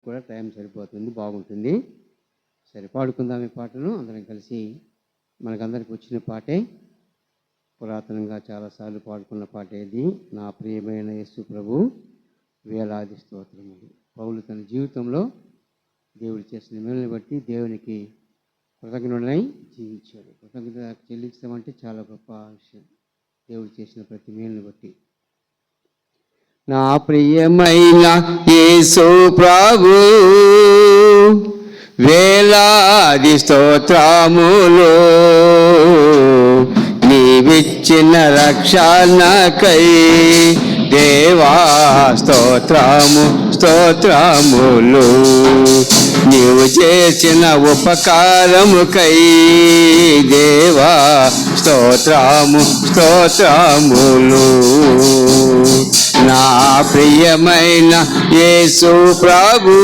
కూడా టైం సరిపోతుంది, బాగుంటుంది. సరే, పాడుకుందాం ఈ పాటను అందరం కలిసి. మనకందరికి వచ్చిన పాటే, పురాతనంగా చాలాసార్లు పాడుకున్న పాటే ఇది. నా ప్రియమైన యేసు ప్రభు వేలాది స్తోత్రములు. పౌలు తన జీవితంలో దేవుడు చేసిన మేలుని బట్టి దేవునికి కృతజ్ఞుడై జీవించాడు. కృతజ్ఞత చెల్లించడం అంటే చాలా గొప్ప విషయం, దేవుడు చేసిన ప్రతి మేలుని బట్టి. నా ప్రియమైన యేసు ప్రభు వేలాది స్తోత్రములు, నీవిచ్చిన రక్షణకై దేవా స్తోత్రము స్తోత్రములు, నీవు చేసిన ఉపకారముకై దేవా స్తోత్రము స్తోత్రములు. నా ప్రియమైన యేసు ప్రభు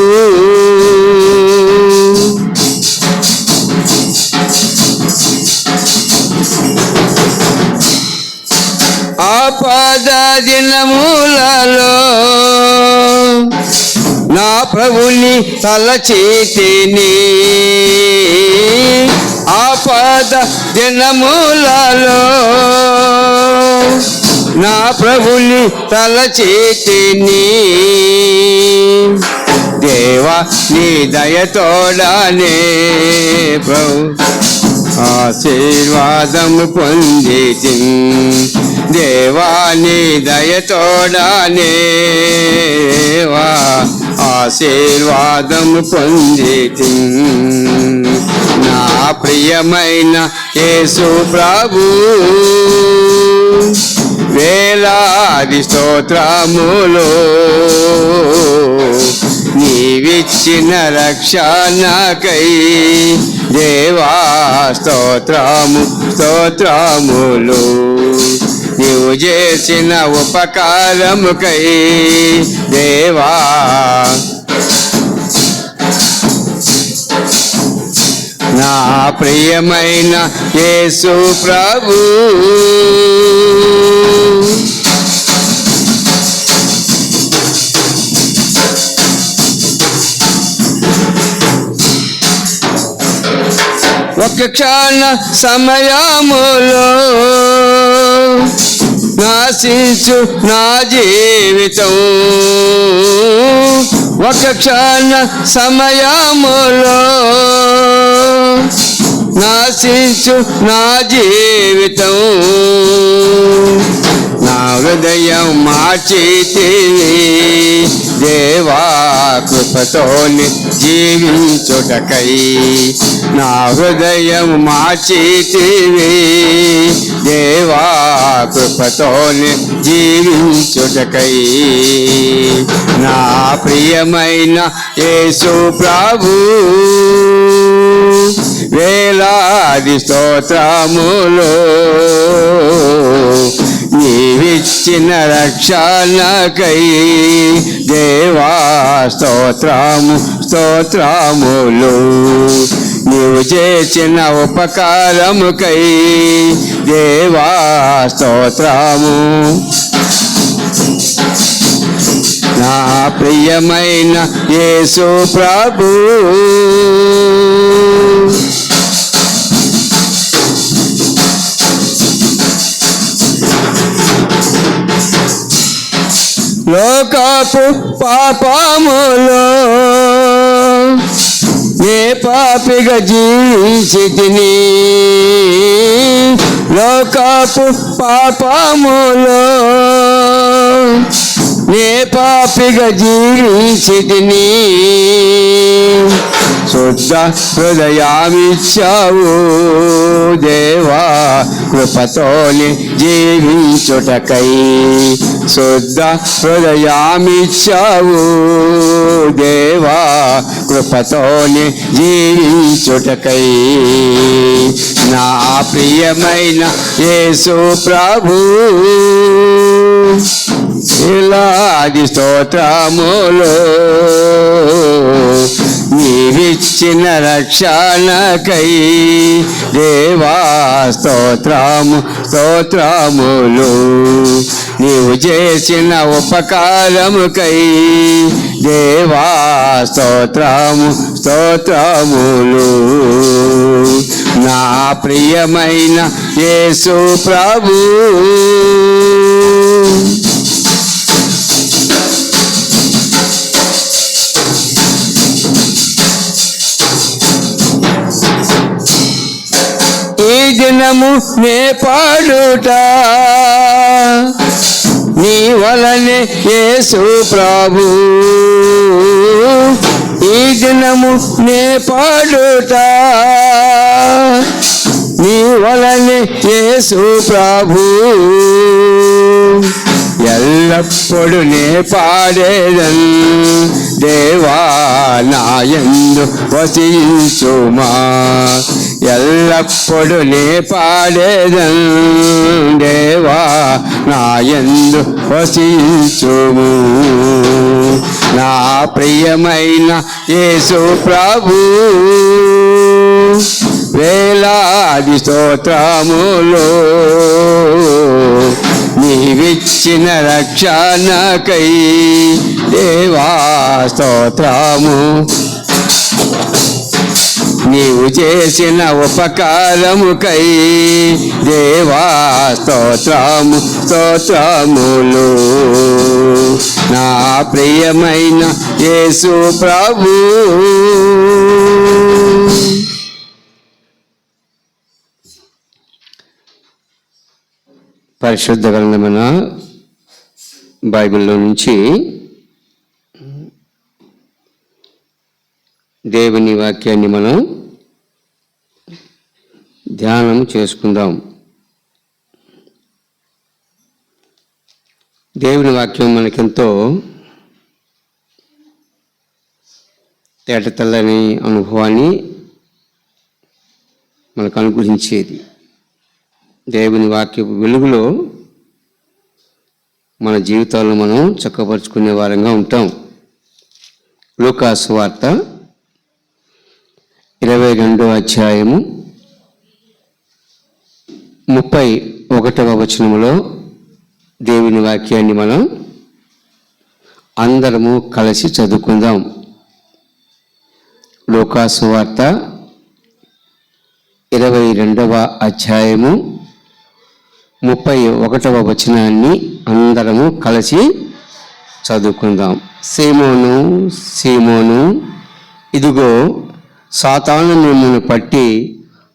ఆపద దినములలో నా ప్రభుని తలచితిని, ఆపద దినములలో నా ప్రభుని తలచితిని, దేవా నీ దయతోడనే ప్రభు ఆశీర్వాదము పొందితిని, దేవా నీ దయతోడనే ఆశీర్వాదము పొందితిని. నా ప్రియమైన యేసు ప్రభు వేలాది స్తోత్రములు, నీవిచ్చిన రక్షణకై దేవా స్తోత్రము స్తోత్రములు, నీవు చేసిన ఉపకారముకై దేవా నా ప్రియమైన యేసు ప్రభు ఒక క్షణ సమయములో నాశించు నా జీవితం, ఒక క్షణ సమయములో నాశించు నా జీవితం, నా హృదయం మార్చితివి దేవా కృపతోని జీవించుటకై, నా హృదయం మార్చితివి దేవా కృపతోని జీవించుటకై. నా ప్రియమైన యేసు ప్రభు వేలాది స్తోత్రములు, నీవిచ్చిన రక్షణకై దేవా స్తోత్రము స్తోత్రములు, నీవు చేసిన ఉపకారముకై దేవా స్తోత్రము. నా ప్రియమైన యేసు ప్రభు లోకపు పాపములో నే పాపిగా జీవించితిని, లోకపు పాపములో నే పాపిగా జీవించితిని, శుద్ధ హృదయామిచ్చావు దేవా కృపతోని జీవించుటకై, శుద్ధ హృదయామిచ్చావు దేవా కృపతోని జీవించుటకై. నా ప్రియమైన యేసు ప్రభు వేలాది స్తోత్రములు, నీవిచ్చిన రక్షణకై దేవా స్తోత్రము స్తోత్రములు, నీవు చేసిన ఉపకారముకై దేవా స్తోత్రము స్తోత్రములు. నా ప్రియమైన యేసు ప్రభు, ఈ దినము నే పాడుట నీ వలనే యేసు ప్రభు. ఈ దినము నే పాడుట నీ వలనే యేసు ప్రభు. ఎల్లప్పుడు నే పాడేదన్ దేవా నాయందు వసించుమా. ఎల్లప్పుడు నే పాడేదన్ దేవా నాయందు వసించుము. నా ప్రియమైన యేసు ప్రభు, వేలాది స్తోత్రములు నీవిచ్చిన రక్షణకై దేవా స్తోత్రము. నీవు చేసిన ఉపకారముకై దేవా స్తోత్రము స్తోత్రములు. నా ప్రియమైన యేసు ప్రభు, పరిశుద్ధ గ్రంథమైన బైబిల్లో నుంచి దేవుని వాక్యాన్ని మనం ధ్యానం చేసుకుందాం. దేవుని వాక్యం మనకెంతో తేటతెల్లని అనుభవాన్ని మనకు అనుగ్రహించేది. దేవుని వాక్యపు వెలుగులో మన జీవితాలను మనం చక్కపరుచుకునే వారంగా ఉంటాం. లూకాసు వార్త 22వ అధ్యాయము 31వ వచనములో దేవుని వాక్యాన్ని మనం అందరము కలిసి చదువుకుందాం. లూకాసు వార్త 22వ అధ్యాయము 31వ వచనాన్ని అందరము కలిసి చదువుకుందాం. సీమోను సీమోను, ఇదిగో సాతాను మిమ్మల్ని పట్టి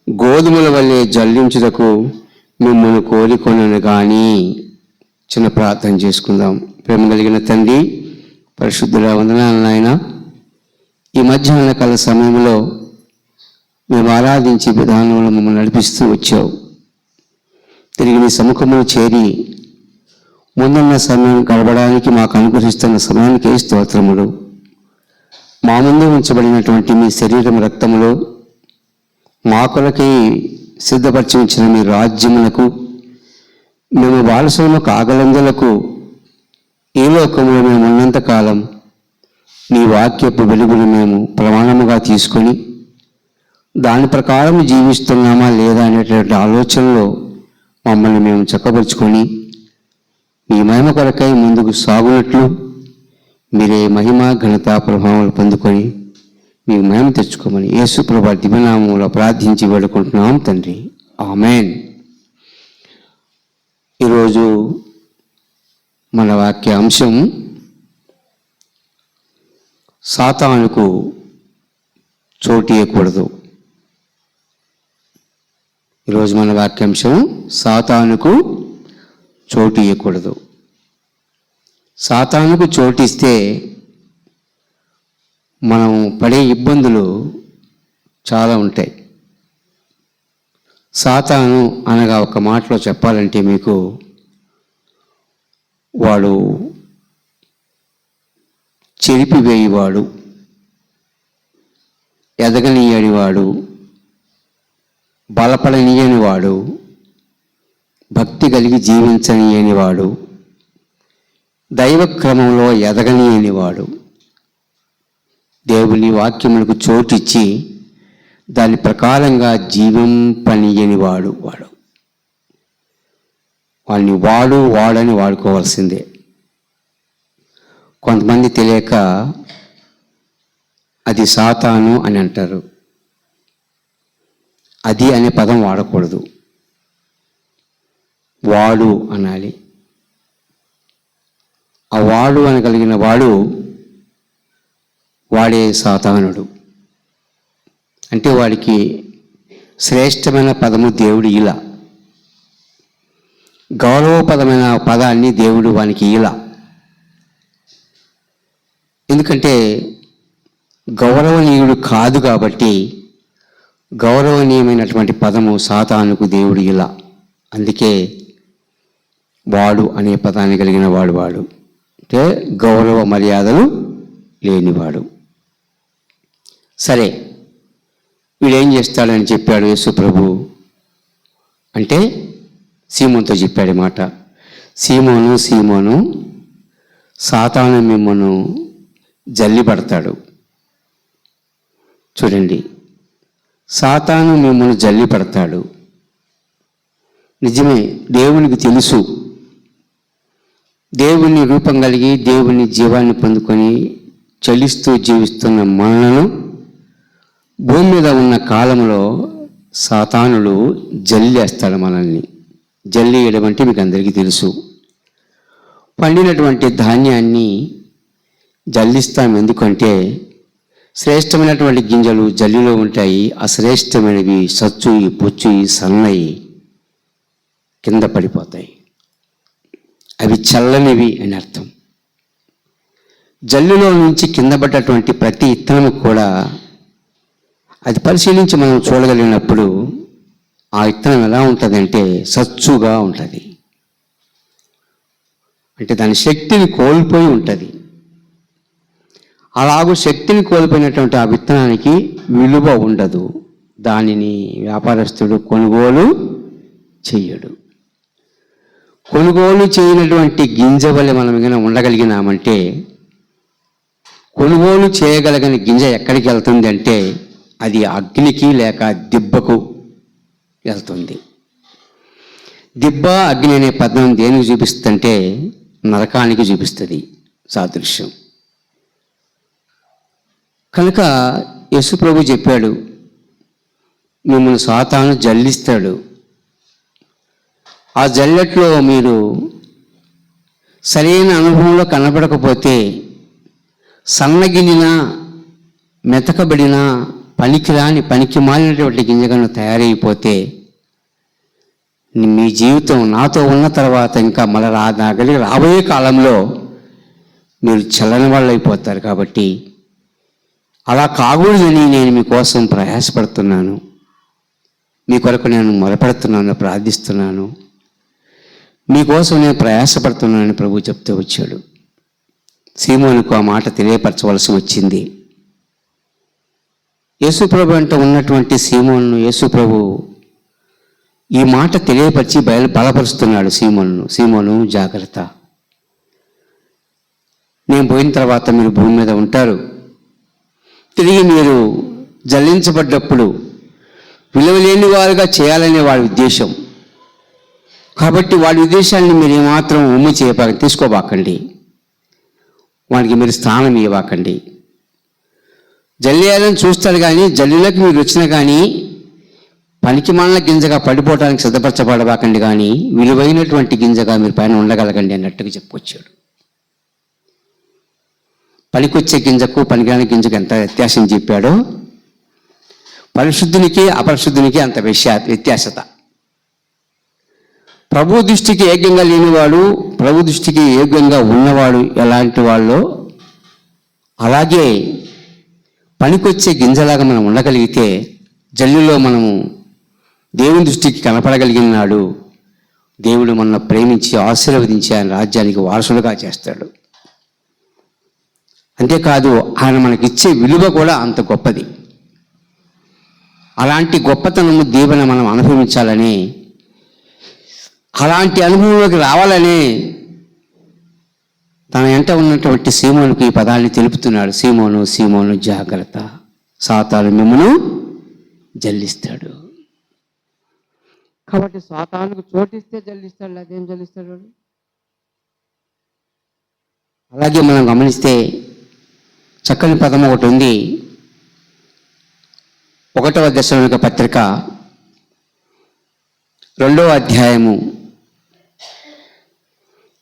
గోధుమల వల్లే జల్లించుటకు మిమ్మల్ని కోరుకొనను గాని. చిన్న ప్రార్థన చేసుకుందాం. ప్రేమ కలిగిన తండ్రి, పరిశుద్ధుల వందనాలు నాయన. ఈ మధ్యాహ్న కాల సమయంలో మేము ఆరాధించే విధానంలో మమ్మల్ని నడిపిస్తూ వచ్చావు. తిరిగి నీ సముఖంలో చేరి ముందున్న సమయం గడపడానికి మాకు అనుగ్రహిస్తున్న సమయానికి స్తోత్రములు. మా ముందు ఉంచబడినటువంటి మీ శరీరం రక్తములో మా కొరకై సిద్ధపరిచి ఉంచిన మీ రాజ్యములకు మేము వారసులము కాగలందులకు ఈ లోకంలో మేము ఉన్నంతకాలం నీ వాక్యపు వెలుగును మేము ప్రమాణముగా తీసుకొని దాని ప్రకారం జీవిస్తున్నామా లేదా అనేటువంటి ఆలోచనలో మమ్మల్ని మేము చక్కపరుచుకొని మీ మహిమ కొరకై ముందుకు సాగునట్లు మీరే మహిమ ఘనత ప్రభావాలు పొందుకొని మీ మహిమ తెచ్చుకోమని యేసు ప్రభువు దివ్యనామములో ప్రార్థించి వేడుకుంటున్నాం తండ్రి, ఆమేన్. ఈరోజు మన వాక్య అంశం సాతానుకు చోటు ఇవ్వకూడదు. ఈరోజు మన వాక్యాంశం సాతానుకు చోటు ఇవ్వకూడదు. సాతానుకు చోటిస్తే మనం పడే ఇబ్బందులు చాలా ఉంటాయి. సాతాను అనగా ఒక మాటలో చెప్పాలంటే మీకు, వాడు చెరిపివేయువాడు, ఎదగనీయనివాడు, బలపడనీయనివాడు, భక్తి కలిగి జీవించనీయనివాడు, దైవక్రమంలో ఎదగనీయనివాడు, దేవుని వాక్యములకు చోటిచ్చి దాని ప్రకారంగా జీవింపనీయనివాడు. వాళ్ళని వాడని వాడుకోవాల్సిందే. కొంతమంది తెలియక అది సాతాను అని అంటారు. అది అనే పదం వాడకూడదు, వాడు అనాలి. ఆ వాడు అనగలిగిన వాడే సాతానుడు. అంటే వాడికి శ్రేష్టమైన పదము దేవుడు ఇలా, గౌరవపదమైన పదాన్ని దేవుడు వానికి ఇలా. ఎందుకంటే గౌరవనీయుడు కాదు కాబట్టి గౌరవనీయమైనటువంటి పదము సాతానుకు దేవుడు ఇలా. అందుకే వాడు అనే పదాన్ని కలిగిన వాడు అంటే గౌరవ మర్యాదలు లేనివాడు. సరే, వీడేం చేస్తాడని చెప్పాడు యేసు ప్రభు అంటే సీమోనుతో చెప్పాడు మాట. సీమోను సాతాను మిమ్మను జల్లిపడతాడు. చూడండి, సాతాను మిమ్మల్ని జల్లిపడతాడు. నిజమే, దేవునికి తెలుసు. దేవుని రూపం కలిగి దేవుని జీవాన్ని పొందుకొని చలిస్తూ జీవిస్తున్న మనలను భూమి మీద ఉన్న కాలంలో సాతానుడు జల్లేస్తాడు. మనల్ని జల్లేయడం అంటే మీకు అందరికీ తెలుసు. పండినటువంటి ధాన్యాన్ని జల్లిస్తాం. ఎందుకంటే శ్రేష్టమైనటువంటి గింజలు జల్లిలో ఉంటాయి, అశ్రేష్టమైనవి సచ్చుయి పుచ్చుయి సన్నయి కింద పడిపోతాయి. అవి చల్లనివి అని అర్థం. జల్లులో నుంచి కింద పడ్డటువంటి ప్రతి ఇత్తనము కూడా అది పరిశీలించి మనం చూడగలిగినప్పుడు ఆ ఇత్తనం ఎలా ఉంటుందంటే సచ్చుగా ఉంటుంది. అంటే దాని శక్తిని కోల్పోయి ఉంటుంది. అలాగూ శక్తిని కోల్పోయినటువంటి ఆ విత్తనానికి విలువ ఉండదు. దానిని వ్యాపారస్తుడు కొనుగోలు చెయ్యడు. కొనుగోలు చేయనటువంటి గింజ వల్ల మనం ఏమైనా ఉండగలిగినామంటే, కొనుగోలు చేయగలిగిన గింజ ఎక్కడికి వెళ్తుంది అంటే అది అగ్నికి లేక దిబ్బకు వెళ్తుంది. దిబ్బ అగ్ని అనే పదం దేనికి చూపిస్తుందంటే నరకానికి చూపిస్తుంది సాదృశ్యం. కనుక యేసు ప్రభు చెప్పాడు, మిమ్మల్ని సాతాను జల్లిస్తాడు. ఆ జల్లెట్లో మీరు సరైన అనుభవంలో కనబడకపోతే, సన్నగిలిన మెతకబడిన పనికి మాలినటువంటి గింజలను తయారైపోతే మీ జీవితం నాతో ఉన్న తర్వాత ఇంకా మళ్ళీ రాబోయే కాలంలో మీరు చల్లని వాళ్ళు అయిపోతారు. కాబట్టి అలా కాకూడదని నేను మీకోసం ప్రయాసపడుతున్నాను, మీ కొరకు నేను మొరపెడుతున్నాను, ప్రార్థిస్తున్నాను, మీకోసం నేను ప్రయాసపడుతున్నానని ప్రభు చెప్తూ వచ్చాడు. సీమోనుకు ఆ మాట తెలియపరచవలసి వచ్చింది. యేసు ప్రభు అంట ఉన్నటువంటి సీమోను యేసు ప్రభు ఈ మాట తెలియపరిచి బలపరుస్తున్నాడు సీమోను జాగ్రత్త, నేను పోయిన తర్వాత మీరు భూమి మీద ఉంటారు. తిరిగి మీరు జల్లించబడ్డప్పుడు విలువలేని వారుగా చేయాలనే వాడి ఉద్దేశం. కాబట్టి వాడి ఉద్దేశాన్ని మీరు ఏమాత్రం తీసుకోబాకండి, వాడికి మీరు స్థానం ఇవ్వకండి. జల్లేయాలని చూస్తాడు కానీ జల్లులకు మీరు వచ్చినా కానీ పనికిమాలిన గింజగా పడిపోవడానికి సిద్ధపరచబడబాకండి, కానీ విలువైనటువంటి గింజగా మీరు పైన ఉండగలగండి అన్నట్టుగా చెప్పుకొచ్చాడు. పనికొచ్చే గింజకు పనికిరాని గింజకు ఎంత వ్యత్యాసం చెప్పాడో, పరిశుద్ధునికి అపరిశుద్ధునికి అంత వ్యత్యాసత. ప్రభు దృష్టికి యోగ్యంగా లేనివాడు, ప్రభు దృష్టికి యోగ్యంగా ఉన్నవాడు ఎలాంటి వాళ్ళు, అలాగే పనికొచ్చే గింజలాగా మనం ఉండగలిగితే జల్లులో మనము దేవుని దృష్టికి కనపడగలిగిన నాడు దేవుడు మనల్ని ప్రేమించి ఆశీర్వదించి ఆయన రాజ్యానికి వారసులుగా చేస్తాడు. అంతేకాదు ఆయన మనకిచ్చే విలువ కూడా అంత గొప్పది. అలాంటి గొప్పతనము దీవెన మనం అనుభవించాలని, అలాంటి అనుభవంలోకి రావాలని తన వెంట ఉన్నటువంటి సీమోనుకు ఈ పదాన్ని తెలుపుతున్నాడు. సీమోను జాగ్రత్త, సాతాను మిమ్మును జల్లిస్తాడు. కాబట్టి సాతానుకు చోటిస్తే జల్లిస్తాడు, అదేం జల్లిస్తాడు వాడు? అలాగే మనం గమనిస్తే చక్కని పదం ఒకటి ఉంది. 1వ దశలోనిక పత్రిక 2వ అధ్యాయము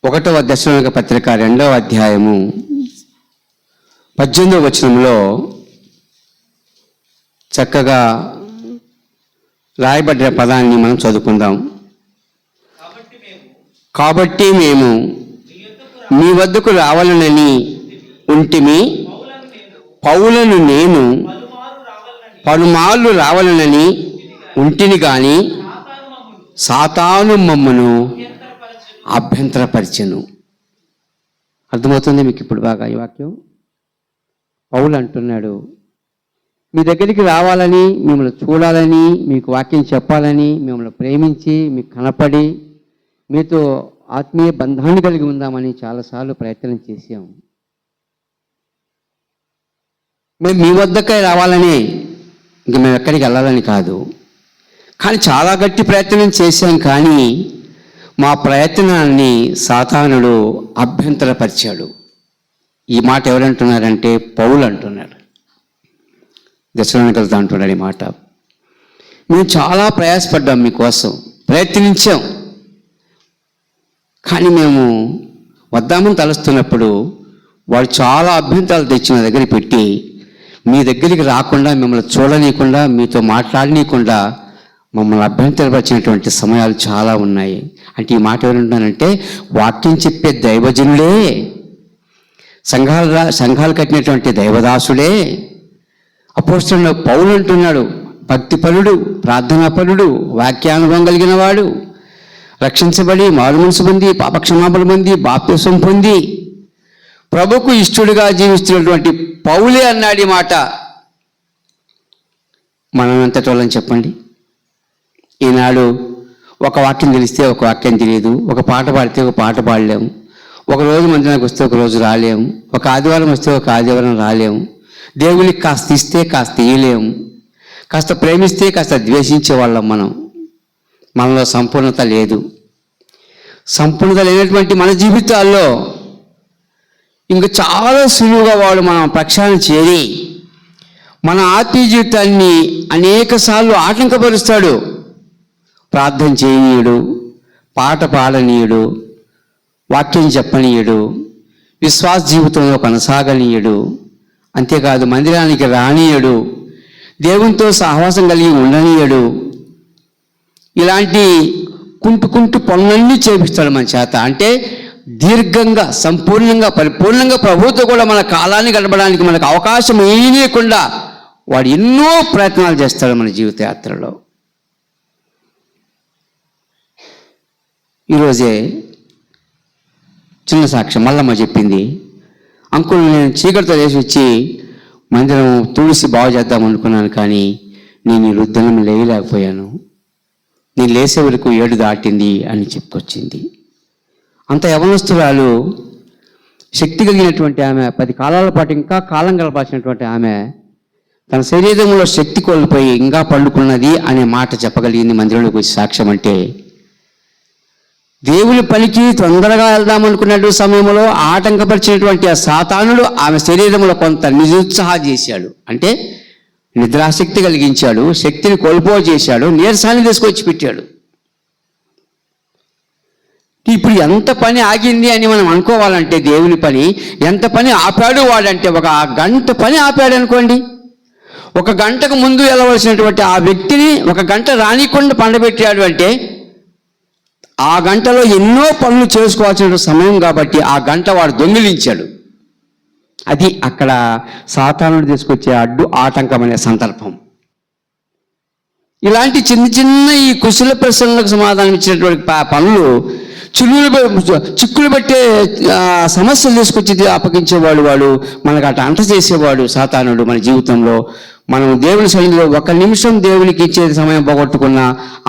1వ దశలోనిక పత్రిక 2వ అధ్యాయము 18వ వచనంలో చక్కగా రాయబడిన పదాన్ని మనం చదువుకుందాం. కాబట్టి మేము మీ వద్దకు రావాలనని ఉంటిమి. పౌలను నేను పలుమార్లు రావాలనని ఉంటిని గాని సాతాను మమ్మను అభ్యంతరపరిచెను. అర్థమవుతుంది మీకు ఇప్పుడు బాగా ఈ వాక్యం? పౌలు అంటున్నాడు, మీ దగ్గరికి రావాలని, మిమ్మల్ని చూడాలని, మీకు వాక్యం చెప్పాలని, మిమ్మల్ని ప్రేమించి మీకు కనపడి మీతో ఆత్మీయ బంధాన్ని కలిగి ఉందామని చాలాసార్లు ప్రయత్నం చేశాం. మేము మీ వద్దకే రావాలని, ఇంక మేము ఎక్కడికి వెళ్ళాలని కాదు, కానీ చాలా గట్టి ప్రయత్నం చేశాం. కానీ మా ప్రయత్నాన్ని సాతానుడు అభ్యంతరపరిచాడు. ఈ మాట ఎవరంటున్నారంటే పౌలు అంటున్నాడు. దశలోనికలతో అంటున్నాడు ఈ మాట. మేము చాలా ప్రయాసపడ్డాం, మీకోసం ప్రయత్నించాం, కానీ మేము వద్దామని తలుస్తున్నప్పుడు వాడు చాలా అభ్యంతరాలు తెచ్చి మా దగ్గర పెట్టి మీ దగ్గరికి రాకుండా, మిమ్మల్ని చూడనీయకుండా, మీతో మాట్లాడనీయకుండా మమ్మల్ని అభ్యంతరపరిచినటువంటి సమయాలు చాలా ఉన్నాయి. అంటే ఈ మాట ఎవరుంటానంటే వాక్యం చెప్పే దైవజనుడే, సంఘాలు కట్టినటువంటి దైవదాసుడే, అపోస్తలుడు పౌలు అంటున్నాడు, భక్తిపరుడు, ప్రార్థనాపరుడు, వాక్యానుభవం కలిగిన వాడు, రక్షించబడి మారుమనసు పొంది పాపక్షమాపణ పొంది బాప్తిసం పొంది ప్రభుకు ఇష్టడుగా జీవిస్తున్నటువంటి పౌలే అన్నాడు ఈ మాట. మనం ఎంతటి వాళ్ళని చెప్పండి? ఈనాడు ఒక వాక్యం తెలిస్తే ఒక వాక్యం తెలియదు, ఒక పాట పాడితే ఒక పాట పాడలేము, ఒక రోజు మందిరానికి వస్తే ఒక రోజు రాలేము, ఒక ఆదివారం వస్తే ఒక ఆదివారం రాలేము, దేవునికి కాస్త ఇస్తే కాస్త ఇయ్యలేము, కాస్త ప్రేమిస్తే కాస్త ద్వేషించే వాళ్ళం మనం. మనలో సంపూర్ణత లేదు. సంపూర్ణత లేనటువంటి మన జీవితాల్లో ఇంకా చాలా సులువుగా వాడు మన పక్షాన చేరి మన ఆత్మీయ జీవితాన్ని అనేక సార్లు ఆటంకపరుస్తాడు. ప్రార్థన చేయనీయుడు, పాట పాడనీయుడు, వాక్యం చెప్పనీయుడు, విశ్వాస జీవితంలో కొనసాగనీయుడు, అంతేకాదు మందిరానికి రానీయుడు, దేవునితో సహవాసం కలిగి ఉండనీయుడు. ఇలాంటి కుంటు పనులన్నీ చేపిస్తాడు మన చేత. అంటే దీర్ఘంగా, సంపూర్ణంగా, పరిపూర్ణంగా ప్రభువుతో కూడా మన కాలాన్ని గడపడానికి మనకు అవకాశం ఏమీయకుండా వాడు ఎన్నో ప్రయత్నాలు చేస్తాడు మన జీవిత యాత్రలో. ఈరోజే చిన్న సాక్ష్యం మల్లమ్మ చెప్పింది, అంకుల్ నేను చీకటితో లేచి వచ్చి మందిరం తుడిసి బాగు చేద్దాం అనుకున్నాను, కానీ నేను ఈ రుద్దనం లేయలేకపోయాను, నేను లేసే వరకు 7 దాటింది అని చెప్పుకొచ్చింది. అంత యవనస్తురాలు, శక్తి కలిగినటువంటి ఆమె, 10 కాలాల పాటు ఇంకా కాలం గడపాల్సినటువంటి ఆమె తన శరీరంలో శక్తి కోల్పోయి ఇంకా పండుకున్నది అనే మాట చెప్పగలిగింది మందిరంలోకి వచ్చి సాక్ష్యం. అంటే దేవుని పనికి తొందరగా వెళ్దామనుకున్నటువంటి సమయంలో ఆటంకపరిచినటువంటి ఆ సాతానుడు ఆమె శరీరంలో కొంత నిరుత్సాహ చేశాడు. అంటే నిద్రాశక్తి కలిగించాడు, శక్తిని కోల్పోజేశాడు, నీరసాన్ని తీసుకొచ్చి పెట్టాడు. ఇప్పుడు ఎంత పని ఆగింది అని మనం అనుకోవాలంటే దేవుని పని ఎంత పని ఆపాడు వాడంటే, ఒక గంట పని ఆపాడు అనుకోండి. 1 గంటకు ముందు వెళ్ళవలసినటువంటి ఆ వ్యక్తిని 1 గంట రానికుండా పండబెట్టాడు అంటే ఆ గంటలో ఎన్నో పనులు చేసుకోవాల్సిన సమయం కాబట్టి ఆ గంట వాడు దొంగిలించాడు. అది అక్కడ సాతానుడు తీసుకొచ్చే ఆటంకం అనే సందర్భం. ఇలాంటి చిన్న ఈ కుశల ప్రశ్నలకు సమాధానం ఇచ్చినటువంటి పనులు చిక్కులు పట్టే సమస్యలు తీసుకొచ్చి అప్పగించేవాడు వాడు, మనకు అటు అంట చేసేవాడు సాతానుడు. మన జీవితంలో మనం దేవుని సన్నిధిలో 1 నిమిషం దేవునికి ఇచ్చే సమయం పోగొట్టుకున్న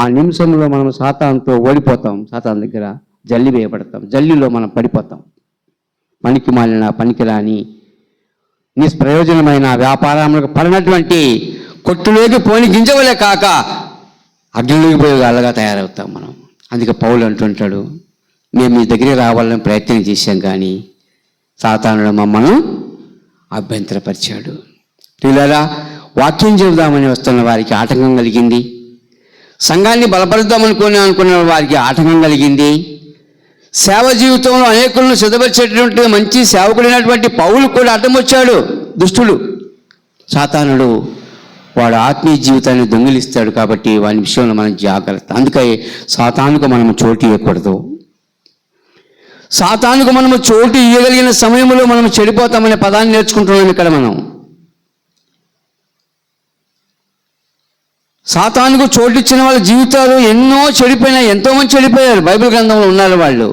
ఆ నిమిషంలో మనం సాతానుతో ఓడిపోతాం. సాతాను దగ్గర జల్లి వేయబడతాం, జల్లిలో మనం పడిపోతాం. పనికి మాలిన, పనికిరాని, నిష్ప్రయోజనమైన వ్యాపారాలకు పడినటువంటి కొట్టులోకి పోని గింజవలే కాక అగ్నిలోకి పోయే వాళ్ళగా తయారవుతాం మనం. అందుకే పౌలు అంటుంటాడు, మేము మీ దగ్గరికి రావాలని ప్రయత్నం చేశాం కానీ సాతానుడు మమ్మల్ని అభ్యంతరపరిచాడు. పిల్లరా, వాక్యం చెబుదామని వస్తున్న వారికి ఆటంకం కలిగింది. సంఘాన్ని బలపరుద్దామనుకున్న వారికి ఆటంకం కలిగింది. సేవ జీవితంలో అనేకులను సిద్ధపరిచేటటువంటి మంచి సేవకుడైనటువంటి పౌలు కూడా అడ్డం వచ్చాడు. దుష్టుడు సాతానుడు వాడు ఆత్మీయ జీవితాన్ని దొంగిలిస్తాడు. కాబట్టి వాని విషయంలో మనం జాగ్రత్త. అందుకే సాతానుకు మనము చోటు ఇవ్వకూడదు. సాతానుకు మనము చోటు ఇవ్వగలిగిన సమయంలో మనం చెడిపోతామనే పదాన్ని నేర్చుకుంటున్నాం ఇక్కడ మనం. సాతానుకు చోటు ఇచ్చిన వాళ్ళ జీవితాలు ఎన్నో చెడిపోయినాయి. ఎంతోమంది చెడిపోయారు. బైబిల్ గ్రంథంలో ఉన్నారు వాళ్ళు.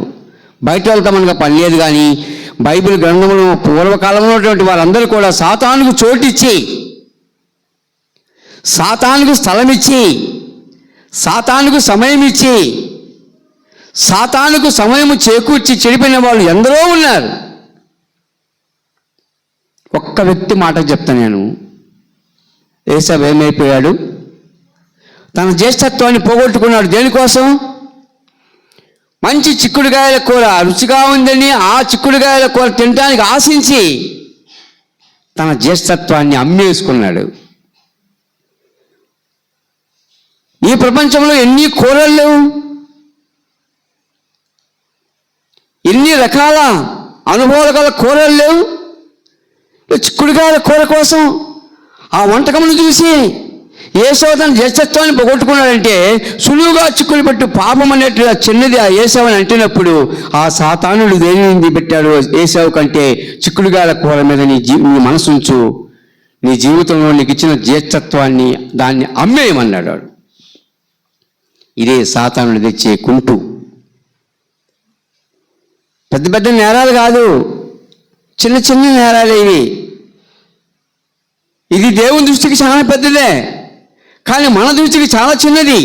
బయట వాళ్ళతో మనకు పని లేదు. కానీ బైబిల్ గ్రంథంలో పూర్వకాలంలో ఉన్నటువంటి వారందరూ కూడా సాతానుకు చోటు ఇచ్చి, సాతానుకు స్థలం ఇచ్చి, సాతానుకు సమయం ఇచ్చి, సాతానుకు సమయం చేకూర్చి చెడిపోయిన వాళ్ళు ఎందరో ఉన్నారు. ఒక్క వ్యక్తి మాట చెప్తాను నేను. ఏసావు ఏమైపోయాడు? తన జ్యేష్ఠత్వాన్ని పోగొట్టుకున్నాడు. దేనికోసం? మంచి చిక్కుడుకాయల కూర రుచిగా ఉందని ఆ చిక్కుడుకాయల కూర తినడానికి ఆశించి తన జ్యేష్ఠత్వాన్ని అమ్మేసుకున్నాడు. ఈ ప్రపంచంలో ఎన్ని కూరలు లేవు, ఎన్ని రకాల అనుభవాలు గల కూరలు లేవు. చిక్కుడుకాయల కూర కోసం ఆ వంటకమును చూసి ఏసావు తన జ్యేష్ఠత్వాన్ని పోగొట్టుకున్నాడంటే సులువుగా చిక్కులు పెట్టు పాపం అనేట్టుగా చిన్నది ఆ ఏసావుని అంటున్నప్పుడు ఆ సాతానుడు దేనిని పెట్టాడు ఏసావు కంటే చిక్కుడుగాయల కూర మీద నీ మనసు ఉంచు, నీ జీవితంలో నీకు ఇచ్చిన జ్యేష్ఠత్వాన్ని దాన్ని అమ్మేయమన్నాడు. ఇదే సాతానుడు తెచ్చే కుంటు. పెద్ద పెద్ద నేరాలు కాదు, చిన్న చిన్న నేరాలే ఇవి. ఇది దేవుని దృష్టికి చాలా పెద్దదే, కానీ మన దృష్టికి చాలా చిన్నది.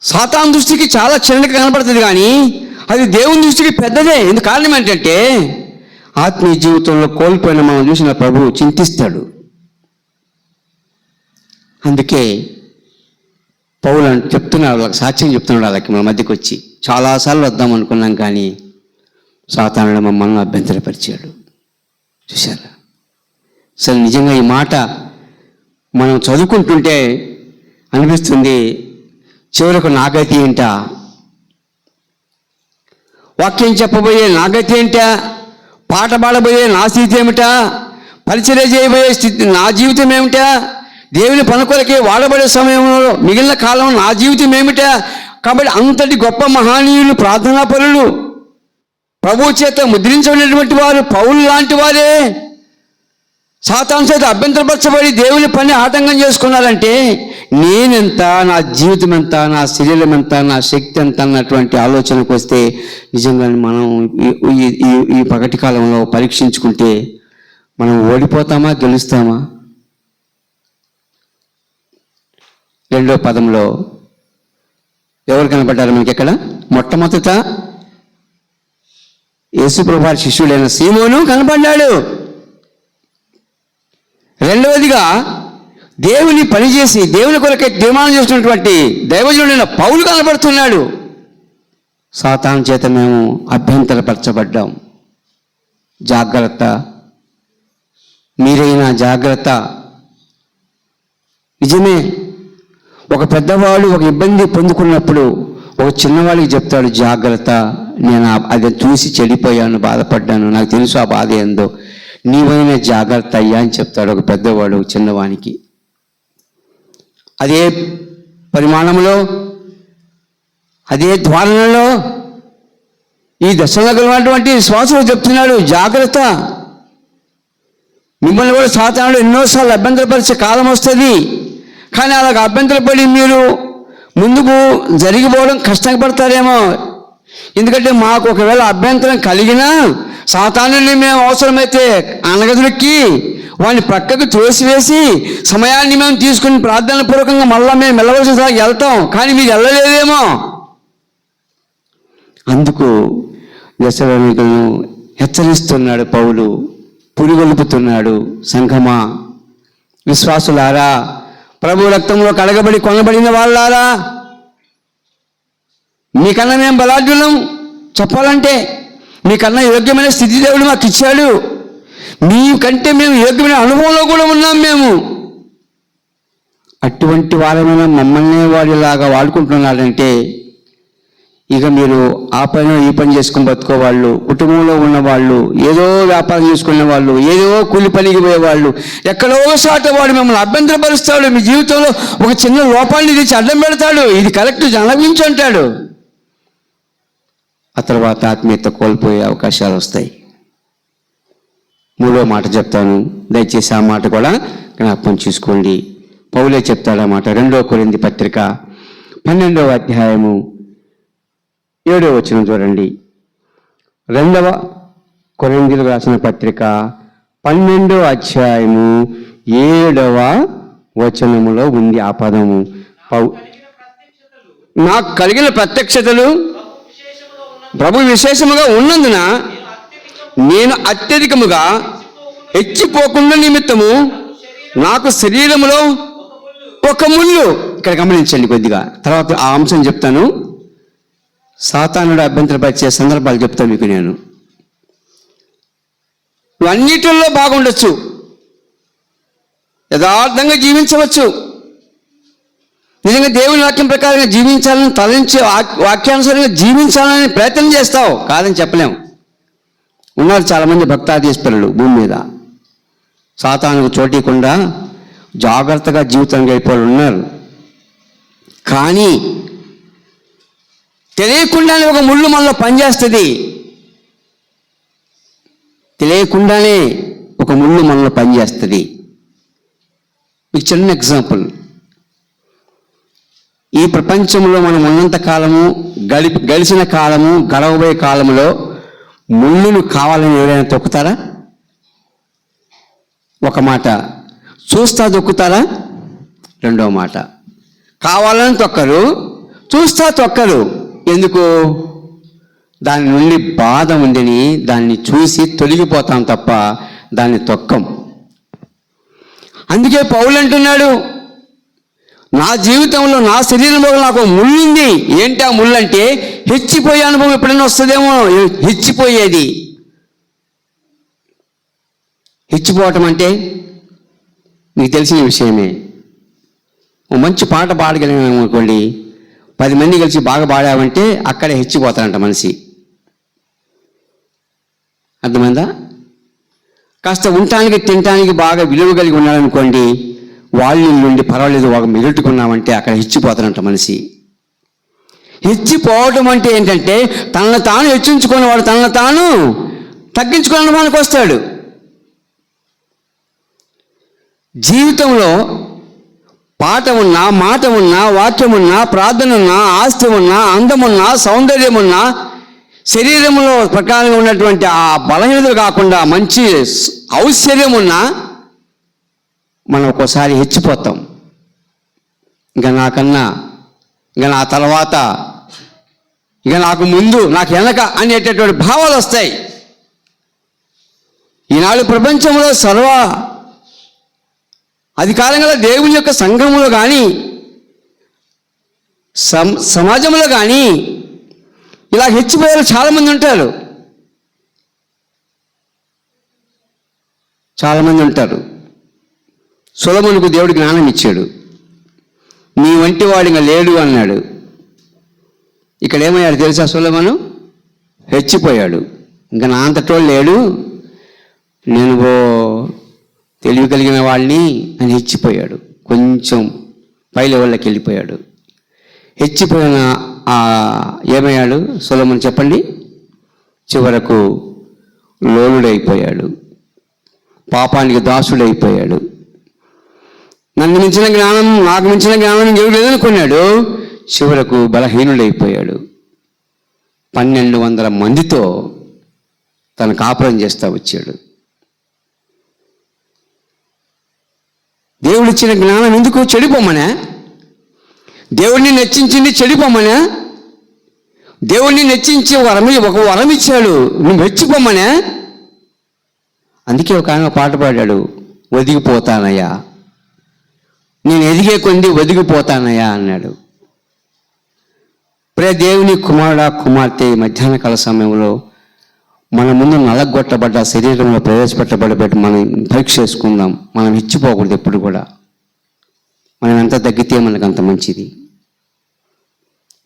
సాతాను దృష్టికి చాలా చిన్నగా కనపడుతుంది, కానీ అది దేవుని దృష్టికి పెద్దదే. ఎందుకు కారణం ఏంటంటే ఆత్మీయ జీవితంలో కోల్పోయిన మనం చూసిన ప్రభువు చింతిస్తాడు. అందుకే పౌలు చెప్తున్నాడు, వాళ్ళకి సాక్ష్యం చెప్తున్నాడు. వాళ్ళకి మన మధ్యకి వచ్చి చాలాసార్లు వద్దాం అనుకున్నాం, కానీ సాతానుడు మమ్మల్ని అభ్యంతరపరిచాడు. చూశారా? అసలు నిజంగా ఈ మాట మనం చదువుకుంటుంటే అనిపిస్తుంది, చివరకు నాగతి ఏంటా, వాక్యం చెప్పబోయే నాగతి ఏంటా, పాట పాడబోయే నా స్థితి ఏమిటా, పరిచర్య చేయబోయే స్థితి నా జీవితం ఏమిటా, దేవుని పని కొరకే వాడబడే సమయంలో మిగిలిన కాలం నా జీవితం ఏమిటా. కాబట్టి అంతటి గొప్ప మహనీయులు, ప్రార్థనా పరులు, ప్రభువు చేత ముద్రించబడినటువంటి వారు పౌలు లాంటి వారే సాతాను చేత అభ్యంతరపరచబడి దేవుని పని ఆటంకం చేసుకున్నారంటే నేనెంత, నా జీవితం ఎంత, నా శరీరం ఎంత, నా శక్తి ఎంత అన్నటువంటి ఆలోచనకు వస్తే నిజంగా మనం ఈ పగటి కాలంలో పరీక్షించుకుంటే మనం ఓడిపోతామా గెలుస్తామా? రెండో పదంలో ఎవరు కనపడ్డారు మనకి? ఎక్కడ మొట్టమొదట యేసుప్రభు వారి శిష్యుడైన సీమోను కనపడ్డాడు. రెండవదిగా దేవుని పనిచేసి దేవుని కొరకే తీర్మానం చేస్తున్నటువంటి దైవజనుడైన పౌలు కనపడుతున్నాడు. సాతాను చేత మేము అభ్యంతరపరచబడ్డాం. జాగ్రత్త, మీరైనా జాగ్రత్త. నిజమే, ఒక పెద్దవాడు ఒక ఇబ్బంది పొందుకున్నప్పుడు ఒక చిన్నవాడికి చెప్తాడు, జాగ్రత్త, నేను అది చూసి చెడిపోయాను, బాధపడ్డాను, నాకు తెలుసు ఆ బాధ ఏందో, నీవైనా జాగ్రత్త అయ్యా అని చెప్తాడు ఒక పెద్దవాడు చిన్నవానికి. అదే పరిమాణంలో, అదే ధోరణిలో ఈ దశలో కలిగినటువంటి విశ్వాసులు చెప్తున్నాడు, జాగ్రత్త, మిమ్మల్ని కూడా సాతానుడు ఎన్నోసార్లు అభ్యంతరపరిచే కాలం వస్తుంది. కానీ అలాగ అభ్యంతరపడి మీరు ముందుకు జరిగిపోవడం కష్టపడతారేమో. ఎందుకంటే మాకు ఒకవేళ అభ్యంతరం కలిగినా సాతానుని మేము అవసరమైతే అనగదులకి వాడిని ప్రక్కకు తోసివేసి సమయాన్ని మేము తీసుకుని ప్రార్థన పూర్వకంగా మళ్ళా మేము వెళ్ళవలసిన వెళ్తాం, కానీ మీరు వెళ్ళలేదేమో. అందుకు దశలోనికులను హెచ్చరిస్తున్నాడు పౌలు, పురిగొల్పుతున్నాడు. సంఘమా, విశ్వాసులారా, ప్రభు రక్తంలో కడగబడి కొనబడిన వాళ్ళారా, మీకన్నా మేము బలాఢ్యులం చెప్పాలంటే. మీకన్నా యోగ్యమైన స్థితి దేవుడు మాకు ఇచ్చాడు. మీకంటే మేము యోగ్యమైన అనుభవంలో కూడా ఉన్నాం మేము. అటువంటి వారమైన మమ్మల్ని వాడిలాగా వాడుకుంటున్నారంటే ఇక మీరు ఆ పని ఈ పని చేసుకుని బతుకోవాళ్ళు, కుటుంబంలో ఉన్నవాళ్ళు, ఏదో వ్యాపారం చేసుకునే వాళ్ళు, ఏదో కూలి పనికి పోయేవాళ్ళు, ఎక్కడో సాట వాడు మిమ్మల్ని అభ్యంతరపరుస్తాడు. మీ జీవితంలో ఒక చిన్న లోపాన్ని తెచ్చి అడ్డం పెడతాడు. ఇది కరెక్ట్ జనవించు అంటాడు. ఆ తర్వాత ఆత్మీయత కోల్పోయే అవకాశాలు వస్తాయి. మూడో మాట చెప్తాను, దయచేసి ఆ మాట కూడా జ్ఞాపకం చేసుకోండి. పౌలే చెప్తాడు ఆ మాట. 2 కొరింథీ పత్రిక 12వ అధ్యాయము 7వ వచనం చూడండి. 2వ కొరింథీయులకు రాసిన పత్రిక 12వ అధ్యాయము 7వ వచనములో ఉంది ఆ పదము. నాకు కలిగిన ప్రత్యక్షతలు ప్రభు విశేషముగా ఉన్నందున నేను అత్యధికముగా హెచ్చిపోకుండా నిమిత్తము నాకు శరీరములో ఒక ముళ్ళు. ఇక్కడ గమనించండి కొద్దిగా, తర్వాత ఆ అంశం చెప్తాను. సాతానుడు అభ్యంతరపరిచే సందర్భాలు చెప్తాను మీకు నేను. నువ్వు అన్నిటిల్లో బాగుండొచ్చు, యథార్థంగా జీవించవచ్చు, నిజంగా దేవుని వాక్యం ప్రకారంగా జీవించాలని తలంచి వాక్యానుసారంగా జీవించాలని ప్రయత్నం చేస్తావు, కాదని చెప్పలేము. ఉన్నారు చాలామంది భక్తాధీశ్వరులు భూమి మీద, సాతానుకు చోటీకుండా జాగ్రత్తగా జీవితం గడిపోలు ఉన్నారు. కానీ తెలియకుండానే ఒక ముళ్ళు మనలో పనిచేస్తుంది. తెలియకుండానే ఒక ముళ్ళు మనలో పనిచేస్తుంది. మీకు చిన్న ఎగ్జాంపుల్. ఈ ప్రపంచంలో మనం ఉన్నంత కాలము, గడిచిన కాలము, గడవబోయే కాలంలో ముళ్ళును కావాలని ఎవరైనా తొక్కుతారా? ఒక మాట. చూస్తా తొక్కుతారా? రెండవ మాట. కావాలని తొక్కరు, చూస్తా తొక్కరు. ఎందుకు? దాని నుండి బాధ ఉందని దాన్ని చూసి తొలగిపోతాం తప్ప దాన్ని తొక్కం. అందుకే పౌలు అంటున్నాడు, నా జీవితంలో నా శరీరంలో నాకు ముళ్ళుంది. ఏంటి ఆ ముళ్ళు అంటే, హెచ్చిపోయే అనుభవం ఎప్పుడైనా వస్తుందేమో. హెచ్చిపోయేది. హెచ్చిపోవటం అంటే మీకు తెలిసిన విషయమే. ఓ మంచి పాట పాడగలిగాము అనుకోండి, 10 మంది కలిసి బాగా పాడామంటే అక్కడే హెచ్చిపోతారంట మనిషి. అర్థమైందా? కాస్త ఉండటానికి తినటానికి బాగా విలువ కలిగి ఉన్నాడనుకోండి, వాళ్ళ నుండి పర్వాలేదు ఒక మెరుట్టుకున్నామంటే అక్కడ హెచ్చిపోతారంట మనిషి. హెచ్చిపోవటం అంటే ఏంటంటే తనను తాను హెచ్చించుకునేవాడు తనను తాను తగ్గించుకునే మనకు వస్తాడు. జీవితంలో పాట ఉన్నా, మాట ఉన్నా, వాక్యం ఉన్నా, ప్రార్థన ఉన్నా, ఆస్తి ఉన్నా, అందమున్నా, సౌందర్యం ఉన్నా, శరీరంలో ప్రకారంగా ఉన్నటువంటి ఆ బలహీనతలు కాకుండా మంచి ఔశ్వర్యం ఉన్నా మనం ఒక్కోసారి హెచ్చిపోతాం. ఇంకా నాకన్నా, ఇంకా నా తర్వాత, ఇక నాకు ముందు, నాకు వెనక అనేటటువంటి భావాలు వస్తాయి. ఈనాడు ప్రపంచంలో సర్వ అధికారంగా దేవుని యొక్క సంఘములో కానీ సమాజంలో కానీ ఇలా హెచ్చిపోయే చాలామంది ఉంటారు. చాలామంది ఉంటారు. సొలొమోనుకు దేవుడు జ్ఞానం ఇచ్చాడు. నీ వంటి వాడు ఇంకా లేడు అన్నాడు. ఇక్కడ ఏమయ్యాడు తెలుసా? సొలొమోను హెచ్చిపోయాడు. ఇంకా నా అంతటోడు లేడు, నేను తెలివి కలిగిన వాళ్ళని అని హెచ్చిపోయాడు. కొంచెం పై లెవెల్లోకి వెళ్ళిపోయాడు. హెచ్చిపోయిన ఏమయ్యాడు సొలొమోను చెప్పండి? చివరకు లోలుడైపోయాడు, పాపానికి దాసుడైపోయాడు. నన్ను మించిన జ్ఞానం, నాకు మించిన జ్ఞానం ఎవరు లేదనుకున్నాడు. చివరకు బలహీనుడైపోయాడు. 1200 మందితో తన కాపురం చేస్తూ వచ్చాడు. దేవుడిచ్చిన జ్ఞానం ఎందుకు? చెడిపోమనా? దేవుడిని నెచ్చించింది చెడిపోమనా? దేవుడిని నెచ్చించి ఒక వరం ఇచ్చాడు, నువ్వు హెచ్చిపోమనా? అందుకే ఒక ఆయన పాట పాడాడు, ఒదిగిపోతానయ్యా నేను ఎదిగే కొంది ఒదిగిపోతానయ్యా అన్నాడు. దేవుని కుమారుడా కుమార్తె, మధ్యాహ్న కాల సమయంలో మన ముందు నలగొట్టబడ్డ శరీరంలో ప్రవేశపెట్టబడబెట్టి మనం పరీక్ష చేసుకుందాం. మనం ఇచ్చిపోకూడదు ఎప్పుడు కూడా. మనం ఎంత తగ్గితే మనకు అంత మంచిది.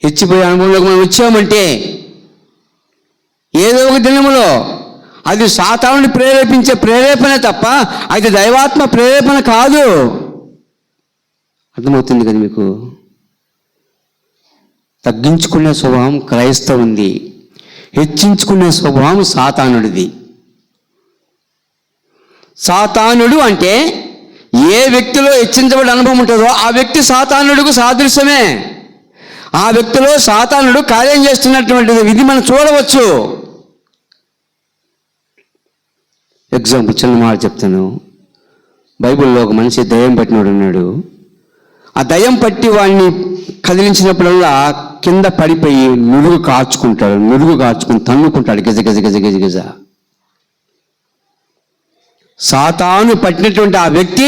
హెచ్చిపోయే అనుభవంలోకి మనం వచ్చామంటే ఏదో ఒక దినములో అది సాతానుని ప్రేరేపించే ప్రేరేపణ తప్ప అది దైవాత్మ ప్రేరేపణ కాదు. అర్థమవుతుంది కదా మీకు? తగ్గించుకునే స్వభావం క్రైస్తవుంది, హెచ్చించుకునే స్వభావం సాతానుడిది. సాతానుడు అంటే ఏ వ్యక్తిలో హెచ్చించబడే అనుభవం ఉంటుందో ఆ వ్యక్తి సాతానుడికి సాదృశ్యమే. ఆ వ్యక్తిలో సాతానుడు కార్యం చేస్తున్నటువంటిది ఇది మనం చూడవచ్చు. ఎగ్జాంపుల్ చిన్న మాట చెప్తాను. బైబిల్లో ఒక మనిషి దయ్యం పట్టినోడు ఉన్నాడు. ఆ దయ్యం పట్టి వాడిని కదిలించినప్పుడల్లా కింద పడిపోయి నురుగు కార్చుకుని తన్నుకుంటాడు గిజ గిజ గిజ గిజ గిజ. సాతాను పట్టినటువంటి ఆ వ్యక్తి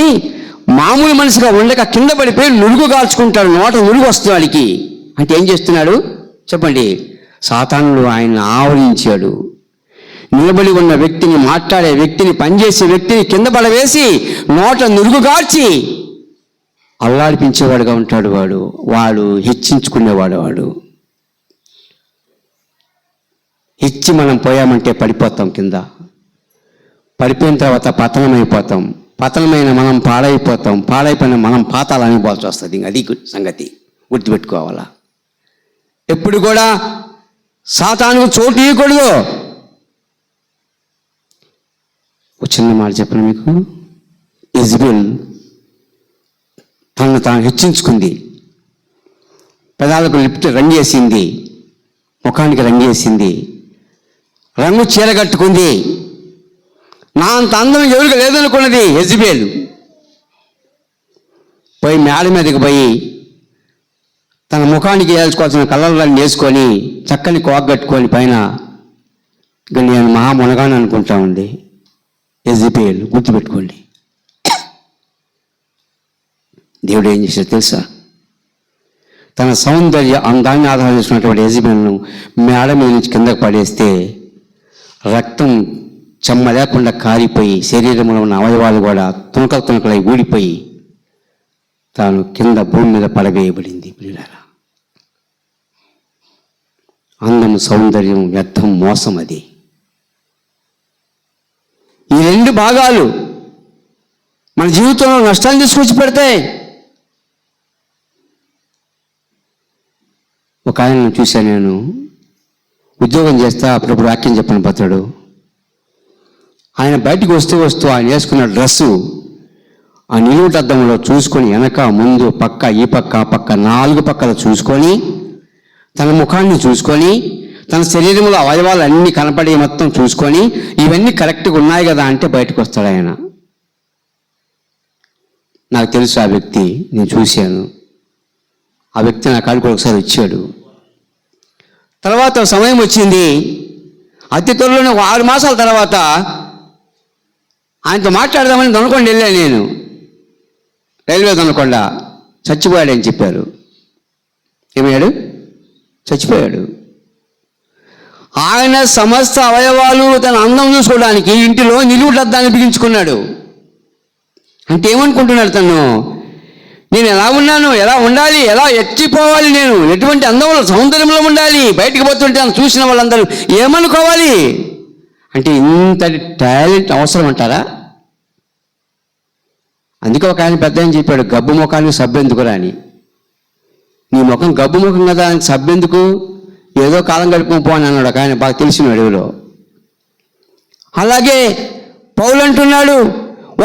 మామూలు మనిషిగా ఉండక కింద పడిపోయి నురుగు కాల్చుకుంటాడు. నోట నురుగు వస్తుంది వాడికి. అంటే ఏం చేస్తున్నాడు చెప్పండి? సాతానుడు ఆయన ఆవరించాడు. నిలబడి ఉన్న వ్యక్తిని, మాట్లాడే వ్యక్తిని, పనిచేసే వ్యక్తిని కింద పడవేసి నోట నురుగు కార్చి అల్లాడిపించేవాడుగా ఉంటాడు. వాడు హెచ్చించుకునేవాడు. హెచ్చి మనం పోయామంటే పడిపోతాం కింద. పడిపోయిన తర్వాత పతనమైపోతాం. పతనమైన మనం పాడైపోతాం. పాడైపోయిన మనం పాతాలని పోవాల్సి వస్తుంది. అది సంగతి గుర్తుపెట్టుకోవాలా. ఎప్పుడు కూడా సాతానుకు చోటు ఇవ్వకూడదు. ఒక చిన్న మాట చెప్పను మీకు. ఇజ్బెల్ తనను తాను హెచ్చించుకుంది. పెదాలకు రంగు వేసింది, ముఖానికి రంగు వేసింది, రంగు చీర కట్టుకుంది. నా అంత అందం ఎవరికి లేదనుకున్నది యెజబెల్. పోయి మేడ మీదకి పోయి తన ముఖానికి వేసుకోవాల్సిన కళ్ళన్నీ వేసుకొని చక్కని కోగట్టుకొని పైన నేను మహామునగాని అనుకుంటా ఉంది యెజబెల్. గుర్తుపెట్టుకోండి. దేవుడు ఏం చేశాడు తెలుసా? తన సౌందర్య అందాన్ని ఆధారం చేసుకున్నటువంటి యెజబెల్ను మేడ మీద నుంచి కిందకు పడేస్తే రక్తం చెమ్మ లేకుండా కారిపోయి శరీరంలో ఉన్న అవయవాలు కూడా తునకలై ఊడిపోయి తాను కింద భూమి మీద పడవేయబడింది. పిల్లలారా, అందం, సౌందర్యం వ్యర్థం, మోసం. అది ఈ రెండు భాగాలు మన జీవితంలో నష్టాన్ని తీసుకొచ్చి పెడతాయి. ఒక ఆయనను చూశాను నేను. ఉద్యోగం చేస్తా అప్పుడప్పుడు వాక్యం చెప్పని పోతాడు. ఆయన బయటికి వస్తూ ఆయన వేసుకున్న డ్రెస్సు ఆ నిలువుటద్దంలో చూసుకొని వెనక ముందు పక్క ఈ పక్క ఆ పక్క 4 పక్కలు చూసుకొని తన ముఖాన్ని చూసుకొని తన శరీరంలో అవయవాలు అన్నీ కనపడే మొత్తం చూసుకొని ఇవన్నీ కరెక్ట్గా ఉన్నాయి కదా అంటే బయటకు వస్తాడు ఆయన. నాకు తెలుసు ఆ వ్యక్తి, నేను చూశాను. ఆ వ్యక్తి నా కాడికి ఒకసారి వచ్చాడు. తర్వాత సమయం వచ్చింది. అతి త్వరలోనే 6 మాసాల తర్వాత ఆయనతో మాట్లాడదామని దొనకొండ వెళ్ళాను నేను. రైల్వే దొనకొండ. చచ్చిపోయాడని చెప్పారు. ఏమయ్యాడు? చచ్చిపోయాడు. ఆయన సమస్త అవయవాలు తన అందం చూసుకోవడానికి ఇంటిలో నిలువుటద్దాన్ని బిగించుకున్నాడు. అంటే ఏమనుకుంటున్నాడు తను? నేను ఎలా ఉన్నాను, ఎలా ఉండాలి, ఎలా ఎత్తిపోవాలి, నేను ఎటువంటి అందంలో సౌందర్యంలో ఉండాలి, బయటికి పోతుంటే చూసిన వాళ్ళందరూ ఏమనుకోవాలి అంటే ఇంతటి టాలెంట్ అవసరం అంటారా? అందుకే ఒక ఆయన పెద్ద ఆయన చెప్పాడు, గబ్బు ముఖానికి సబ్బెందుకురా అని. నీ ముఖం గబ్బు ముఖం కదా, సబ్బెందుకు, ఏదో కాలం గడుపుకో అని అన్నాడు ఒక ఆయన, బాగా తెలిసిన అడవిలో. అలాగే పౌలు అంటున్నాడు,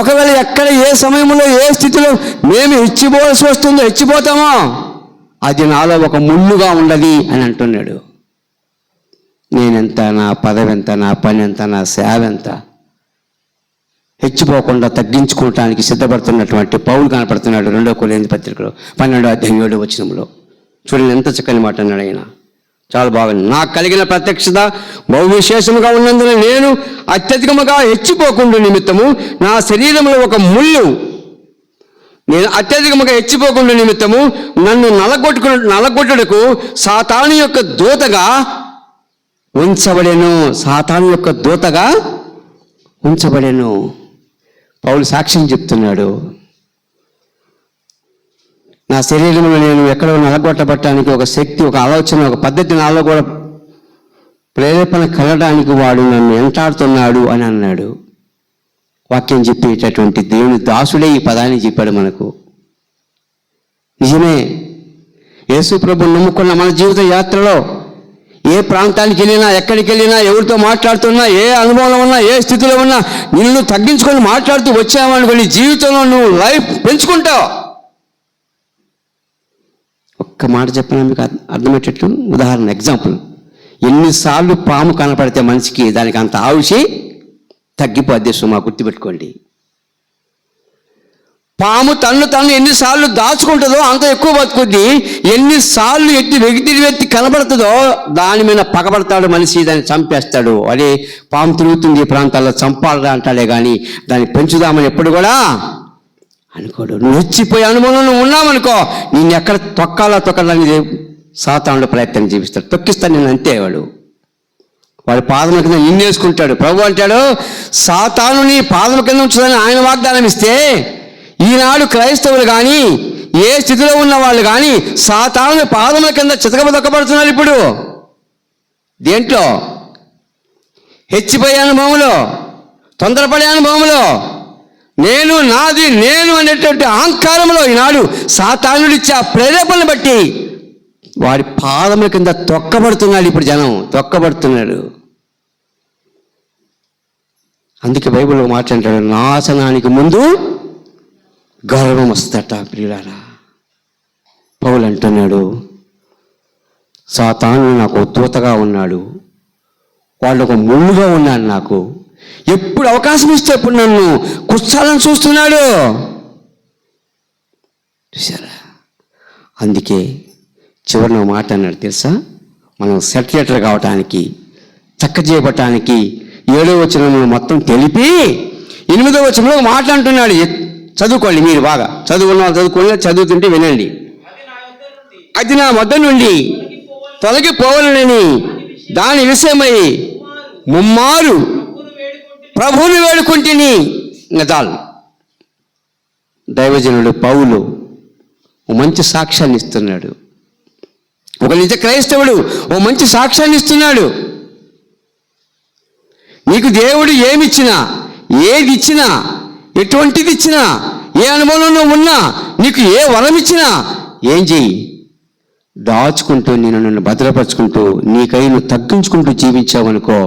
ఒకవేళ ఎక్కడ ఏ సమయంలో ఏ స్థితిలో మేము హెచ్చిపోవాల్సి వస్తుందో హెచ్చిపోతామో అది నాలో ఒక ముళ్ళుగా ఉండదు అని అంటున్నాడు. నేనెంత, నా పదవి ఎంత, నా పని ఎంత, నా సేవ ఎంత, హెచ్చిపోకుండా తగ్గించుకోవటానికి సిద్ధపడుతున్నటువంటి పౌలు కనపడుతున్నాడు 2 కొరింథీ పత్రికలో 12:7 చూడండి ఎంత చక్కని మాట అన్నాడు ఆయన. చాలా బాగుంది. నాకు కలిగిన ప్రత్యక్షత బహు విశేషముగా ఉన్నందున నేను అత్యధికముగా హెచ్చిపోకుండా నిమిత్తము నా శరీరంలో ఒక ముళ్ళు నేను అత్యధికముగా హెచ్చిపోకుండా నిమిత్తము నన్ను నలగొట్టుటకు సాతాను యొక్క దూతగా ఉంచబడెను. సాతాను యొక్క దూతగా ఉంచబడెను. పౌలు సాక్ష్యం చెప్తున్నాడు. నా శరీరంలో నేను ఎక్కడో నలగొట్టబట్టడానికి ఒక శక్తి, ఒక ఆలోచన, ఒక పద్ధతి నాలో కూడా ప్రేరేపణ కలగడానికి వాడు నన్ను వెంటాడుతున్నాడు అని అన్నాడు. వాక్యం చెప్పేటటువంటి దేవుని దాసుడే ఈ పదాన్ని చెప్పాడు మనకు. నిజమే, యేసు ప్రభువు నమ్ముకున్న మన జీవిత యాత్రలో ఏ ప్రాంతానికి వెళ్ళినా, ఎక్కడికి వెళ్ళినా, ఎవరితో మాట్లాడుతున్నా, ఏ అనుభవంలో ఉన్నా, ఏ స్థితిలో ఉన్నా, నిన్ను తగ్గించుకొని మాట్లాడుతూ వచ్చామనుకోని జీవితంలో నువ్వు లైఫ్ పెంచుకుంటావు. ఒక్క మాట చెప్పినా మీకు అర్థమయ్యేటట్టు ఉదాహరణ, ఎగ్జాంపుల్. ఎన్నిసార్లు పాము కనపడితే మనిషికి దానికి అంత ఆవుషి తగ్గిపోద్ది. సుమా గుర్తుపెట్టుకోండి. పాము తన్ను ఎన్నిసార్లు దాచుకుంటుందో అంత ఎక్కువ బతుకుద్ది. ఎన్నిసార్లు వ్యక్తి కనబడుతుందో దాని మీద పగబడతాడు మనిషి, దాన్ని చంపేస్తాడు. అదే పాము తిరుగుతుంది ఈ ప్రాంతాల్లో, చంపాలరా అంటాడే కానీ దాన్ని పెంచుదామని ఎప్పుడు కూడా అనుకోడు. నువ్వు వచ్చిపోయే అనుభవంలో నువ్వు ఉన్నామనుకో, నిన్ను ఎక్కడ తొక్కాలని సాతానుడు ప్రయత్నం చేపిస్తాడు. తొక్కిస్తాడు నేను అంతే. వాడి పాదముల కింద నిన్నేసుకుంటాడు. ప్రభు అంటాడు, సాతానుని పాదముల కింద ఉంచుదని ఆయన వాగ్దానం ఇస్తే, ఈనాడు క్రైస్తవులు కానీ ఏ స్థితిలో ఉన్న వాళ్ళు కానీ సాతానుని పాదముల కింద చితకబదొక్కబడుతున్నారు. ఇప్పుడు దేంట్లో? హెచ్చిపోయే అనుభవంలో, తొందరపడే అనుభవంలో, నేను నాది నేను అనేటువంటి అహంకారంలో ఈనాడు సాతానుడిచ్చే ఆ ప్రేరేపణను బట్టి వాడి పాదముల కింద తొక్కబడుతున్నాడు. ఇప్పుడు జనం తొక్కబడుతున్నాడు. అందుకే బైబిల్లో మాట్లాడాడు, నాశనానికి ముందు గర్వం వస్తట. ప్రియులారా, పౌలు అంటున్నాడు, సాతాను నాకు దూతగా ఉన్నాడు, వాళ్ళు ఒక ముళ్ళుగా ఉన్నాడు. నాకు ఎప్పుడు అవకాశం ఇస్తే అప్పుడు నన్ను కుచ్చాలని చూస్తున్నాడు. చూసారా? అందుకే చివరిన మాట అన్నాడు తెలుసా, మనం సెటిలేటర్ కావటానికి, చక్క చేయబట్టడానికి 7వ వచనంలో మొత్తం తెలిపి 8వ వచనంలో మాట అంటున్నాడు. చదువుకోండి, మీరు బాగా చదువుకున్న వాళ్ళు చదువుకోండి, చదువుతుంటే వినండి. అది నా వద్ద నుండి తొలగిపోవాలని దాని విషయమై ముమ్మారు ప్రభువుని వేడుకుంటుని. చాలు. దైవజనుడు పౌలు ఓ మంచి సాక్ష్యాన్ని ఇస్తున్నాడు. ఒక నిజ క్రైస్తవుడు ఓ మంచి సాక్ష్యాన్ని ఇస్తున్నాడు. నీకు దేవుడు ఏమిచ్చినా, ఏది ఇచ్చినా, ఎటువంటిది ఇచ్చినా, ఏ అనుభవంలో ఉన్నా, నీకు ఏ వరం ఇచ్చినా ఏం చెయ్యి? దాచుకుంటూ నన్ను భద్రపరుచుకుంటూ నీకై నువ్వు తగ్గించుకుంటూ జీవించావనుకో,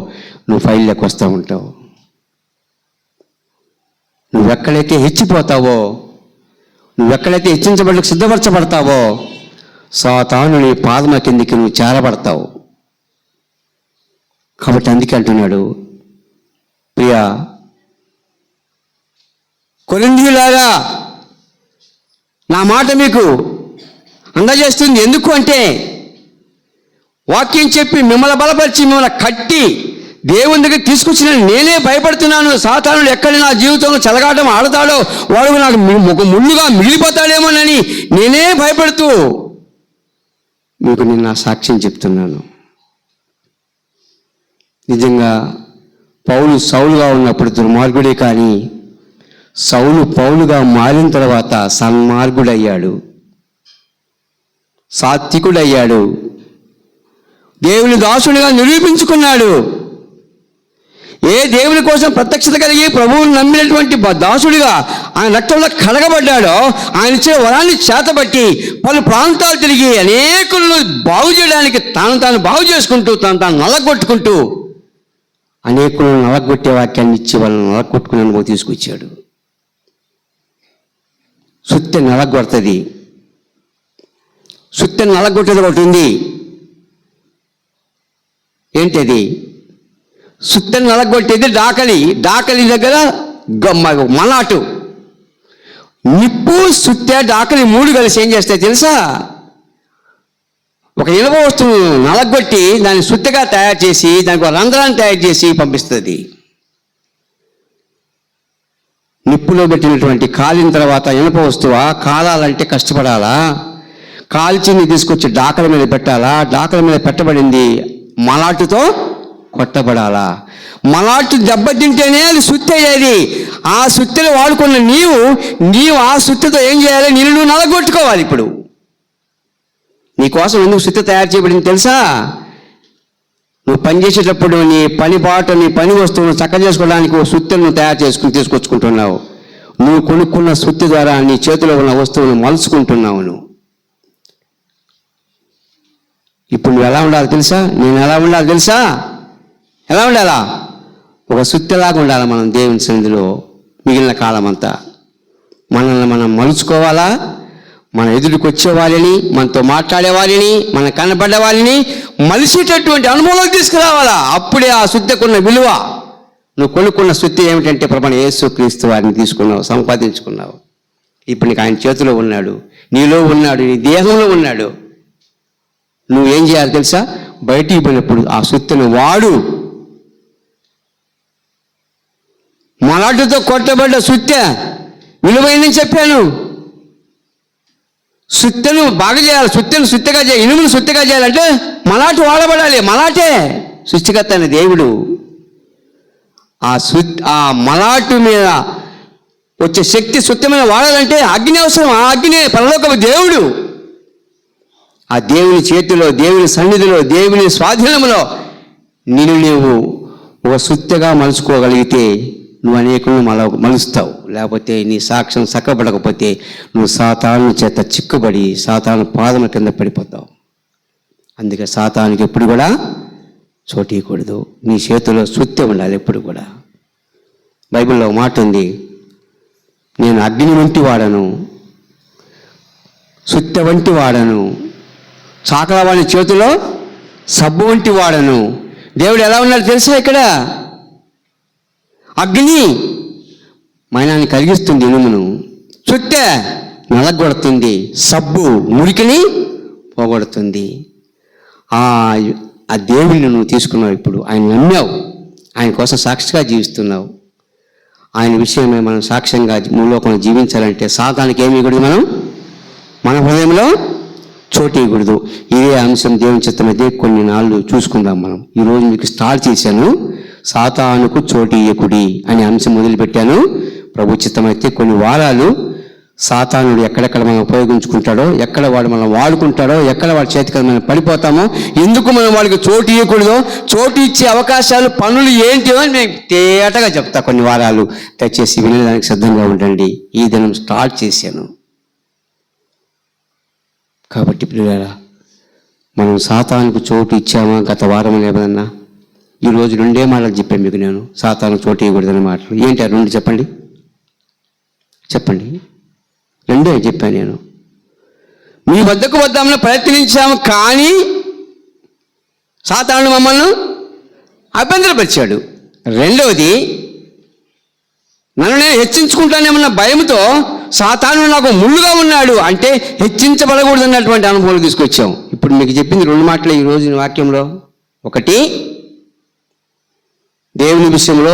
నువ్వు ఫైల్లోకి వస్తూ ఉంటావు. నువ్వెక్కడైతే హెచ్చిపోతావో, నువ్వెక్కడైతే హెచ్చించబడకు సిద్ధపరచబడతావో, సాతాను నీ పాదముల కిందికి నువ్వు చేరబడతావు. కాబట్టి అందుకే అంటున్నాడు, ప్రియా కొరింథీయులారా, నా మాట మీకు అందజేస్తుంది. ఎందుకు అంటే, వాక్యం చెప్పి మిమ్మల్ని బలపరిచి మిమ్మల్ని కట్టి దేవుని దగ్గర తీసుకొచ్చిన నేనే భయపడుతున్నాను. సాతానుడు ఎక్కడ నా జీవితంలో చెలగాటం ఆడతాడో, వాడు నాకు ఒక ముళ్ళుగా మిగిలిపోతాడేమోనని నేనే భయపడుతూ మీకు నేను నా సాక్ష్యం చెప్తున్నాను. నిజంగా పౌలు సౌలుగా ఉన్నప్పుడు దుర్మార్గుడే, కానీ సౌలు పౌలుగా మారిన తర్వాత సన్మార్గుడయ్యాడు, సాత్వికుడయ్యాడు, దేవుని దాసుడిగా నిరూపించుకున్నాడు. ఏ దేవుని కోసం ప్రత్యక్షత కలిగి ప్రభువుని నమ్మినటువంటి దాసుడిగా ఆయన రక్తంలో కడగబడ్డాడో, ఆయన ఇచ్చే వరాన్ని చేతబట్టి పలు ప్రాంతాలు తిరిగి అనేకులను బాగు చేయడానికి తాను బాగు చేసుకుంటూ తాను నలగొట్టుకుంటూ అనేకులను నలగొట్టే వాక్యాన్ని ఇచ్చి వాళ్ళని నలగొట్టుకునే అనుభవం తీసుకొచ్చాడు. సుత్తె నలగొడుతుంది. సుత్తె నలగొట్టేది ఒకటి ఉంది. ఏంటది? సుత్తెని నలగొట్టేది డాకలి దగ్గర మలాటు. నిప్పు, సుత్తె, డాకలి 3 కలిసి ఏం చేస్తాయి తెలుసా? ఒక ఇనుప వస్తువు నలగొట్టి దాన్ని సుత్తెగా తయారు చేసి దానికి ఒక రంధ్రాన్ని తయారు చేసి పంపిస్తుంది. నిప్పులో పెట్టినటువంటి కాలిన తర్వాత ఇనుప వస్తువా? కాలాలంటే కష్టపడాలా? కాల్చింది తీసుకొచ్చి డాకల మీద పెట్టాలా? డాకల మీద పెట్టబడింది మలాటుతో కొట్టబడాలా? మలాటు దెబ్బతింటేనే అది సుత్తి అయ్యేది. ఆ సుత్తిని వాడుకున్న నీవు ఆ సుత్తితో ఏం చేయాలి? నువ్వు నలగొట్టుకోవాలి. ఇప్పుడు నీకోసం ఎందుకు సుత్తి తయారు చేయబడింది తెలుసా? నువ్వు పని చేసేటప్పుడు నీ పని పాట, నీ పని వస్తువును చక్క చేసుకోవడానికి ఓ సుత్తిని నువ్వు తయారు చేసుకుని తీసుకొచ్చుకుంటున్నావు. నువ్వు కొనుక్కున్న సుత్తి ద్వారా నీ చేతిలో ఉన్న వస్తువును మలుచుకుంటున్నావు. నువ్వు ఇప్పుడు నువ్వు ఎలా ఉండాలి తెలుసా? నేను ఎలా ఉండాలి తెలుసా? ఎలా ఉండాలా? ఒక సుత్తెలాగా ఉండాలి మనం దేవుని సన్నిధిలో మిగిలిన కాలం అంతా. మనల్ని మనం మలుచుకోవాలా? మన ఎదుటికి వచ్చే వాళ్ళని, మనతో మాట్లాడే వాళ్ళని, మన కనబడ్డ వాళ్ళని మలిసేటటువంటి అనుభవంలోకి తీసుకురావాలా. అప్పుడే ఆ సుత్తెకున్న విలువ. నువ్వు కొనుక్కున్న సుత్తి ఏమిటంటే ప్రభువైన యేసుక్రీస్తు వారిని తీసుకున్నావు, సంపాదించుకున్నావు. ఇప్పుడు నీకు ఆయన చేతిలో ఉన్నాడు, నీలో ఉన్నాడు, నీ దేహంలో ఉన్నాడు. నువ్వేం చేయాలి తెలుసా? బయటికి పోయినప్పుడు ఆ సుత్తెను వాడు. మలాటుతో కొట్టబడ్డ సుత్తె విలువైందని చెప్పాను. సుత్తెను బాగా చేయాలి, సుత్తెను సుత్తెగా చేయాలి, ఇనుమును సుత్తెగా చేయాలంటే మలాటు వాడబడాలి. మలాటే సృష్టికర్త అయిన దేవుడు. ఆ మలాటు మీద వచ్చే శక్తి సుత్తె మీద వాడాలంటే అగ్ని అవసరం. ఆ అగ్ని పరలోకపు దేవుడు. ఆ దేవుని చేతిలో, దేవుని సన్నిధిలో, దేవుని స్వాధీనంలో నీవు ఒక సుత్తెగా మలుచుకోగలిగితే నువ్వు అనేకులను మలుస్తావు. లేకపోతే నీ సాక్ష్యం చక్కబడకపోతే నువ్వు సాతాను చేత చిక్కుబడి సాతాను పాదముల కింద పడిపోతావు. అందుకే సాతానికి ఎప్పుడు కూడా చోటీయకూడదు. నీ చేతిలో సుత్తె ఉండాలి ఎప్పుడు కూడా. బైబిల్లో మాట ఉంది, నేను అగ్ని వంటి వాడను, సుత్తె వంటి వాడను, చాకల వాడి చేతిలో సబ్బు వంటి వాడను. దేవుడు ఎలా ఉన్నాడు తెలుసా? ఇక్కడ అగ్ని మైనాన్ని కరిగిస్తుంది, ఇనుమును. సుత్తె నలగొడుతుంది, సబ్బు మురికిని పోగొడుతుంది. ఆ దేవుడిని నువ్వు తీసుకున్నావు. ఇప్పుడు ఆయన నమ్మావు, ఆయన కోసం సాక్షిగా జీవిస్తున్నావు. ఆయన విషయమే మనం సాక్ష్యంగా భూలోకంలో జీవించాలంటే సాతానికి ఏమి ఇవ్వకూడదు, మనం మన హృదయంలో చోటు ఇవ్వకూడదు. ఇదే అంశం దేవుని చిత్తమైతే కొన్ని నాళ్ళు చూసుకుందాం మనం. ఈరోజు మీకు స్టార్ట్ చేశాను, సాతానుకు చోటు ఇయ్యకుడి అనే అంశం మొదలుపెట్టాను. ప్రభు చిత్తమైతే కొన్ని వారాలు సాతానుడు ఎక్కడెక్కడ మనం ఉపయోగించుకుంటాడో, ఎక్కడ వాడు మనం వాడుకుంటాడో, ఎక్కడ వాడి చేతికి మనం పడిపోతామో, ఎందుకు మనం వాడికి చోటు ఇవ్వకూడదో, చోటు ఇచ్చే అవకాశాలు, పనులు ఏంటి అని నేను తేటగా చెప్తా కొన్ని వారాలు. దయచేసి వినడానికి సిద్ధంగా ఉండండి. ఈ దినం స్టార్ట్ చేశాను కాబట్టి ప్రియులారా, మనం సాతానుకు చోటు ఇచ్చామా? గత వారం లేదన్నా ఈరోజు 2 మాటలు చెప్పాను మీకు. నేను సాతాను చోటు ఇవ్వకూడదని మాటలు ఏంటి? ఆ 2 చెప్పండి. 2 చెప్పాను నేను. మీ వద్దకు వద్దామని ప్రయత్నించాము, కానీ సాతాను మమ్మల్ని అభ్యంతరపరిచాడు. 2వది, నన్ను నేను హెచ్చించుకుంటానేమన్న భయంతో సాతాను నాకు ముళ్ళుగా ఉన్నాడు అంటే హెచ్చించబడకూడదు అన్నటువంటి అనుభవాలు తీసుకొచ్చాం. ఇప్పుడు మీకు చెప్పింది 2 మాటలే ఈరోజు వాక్యంలో. 1, దేవుని విషయంలో,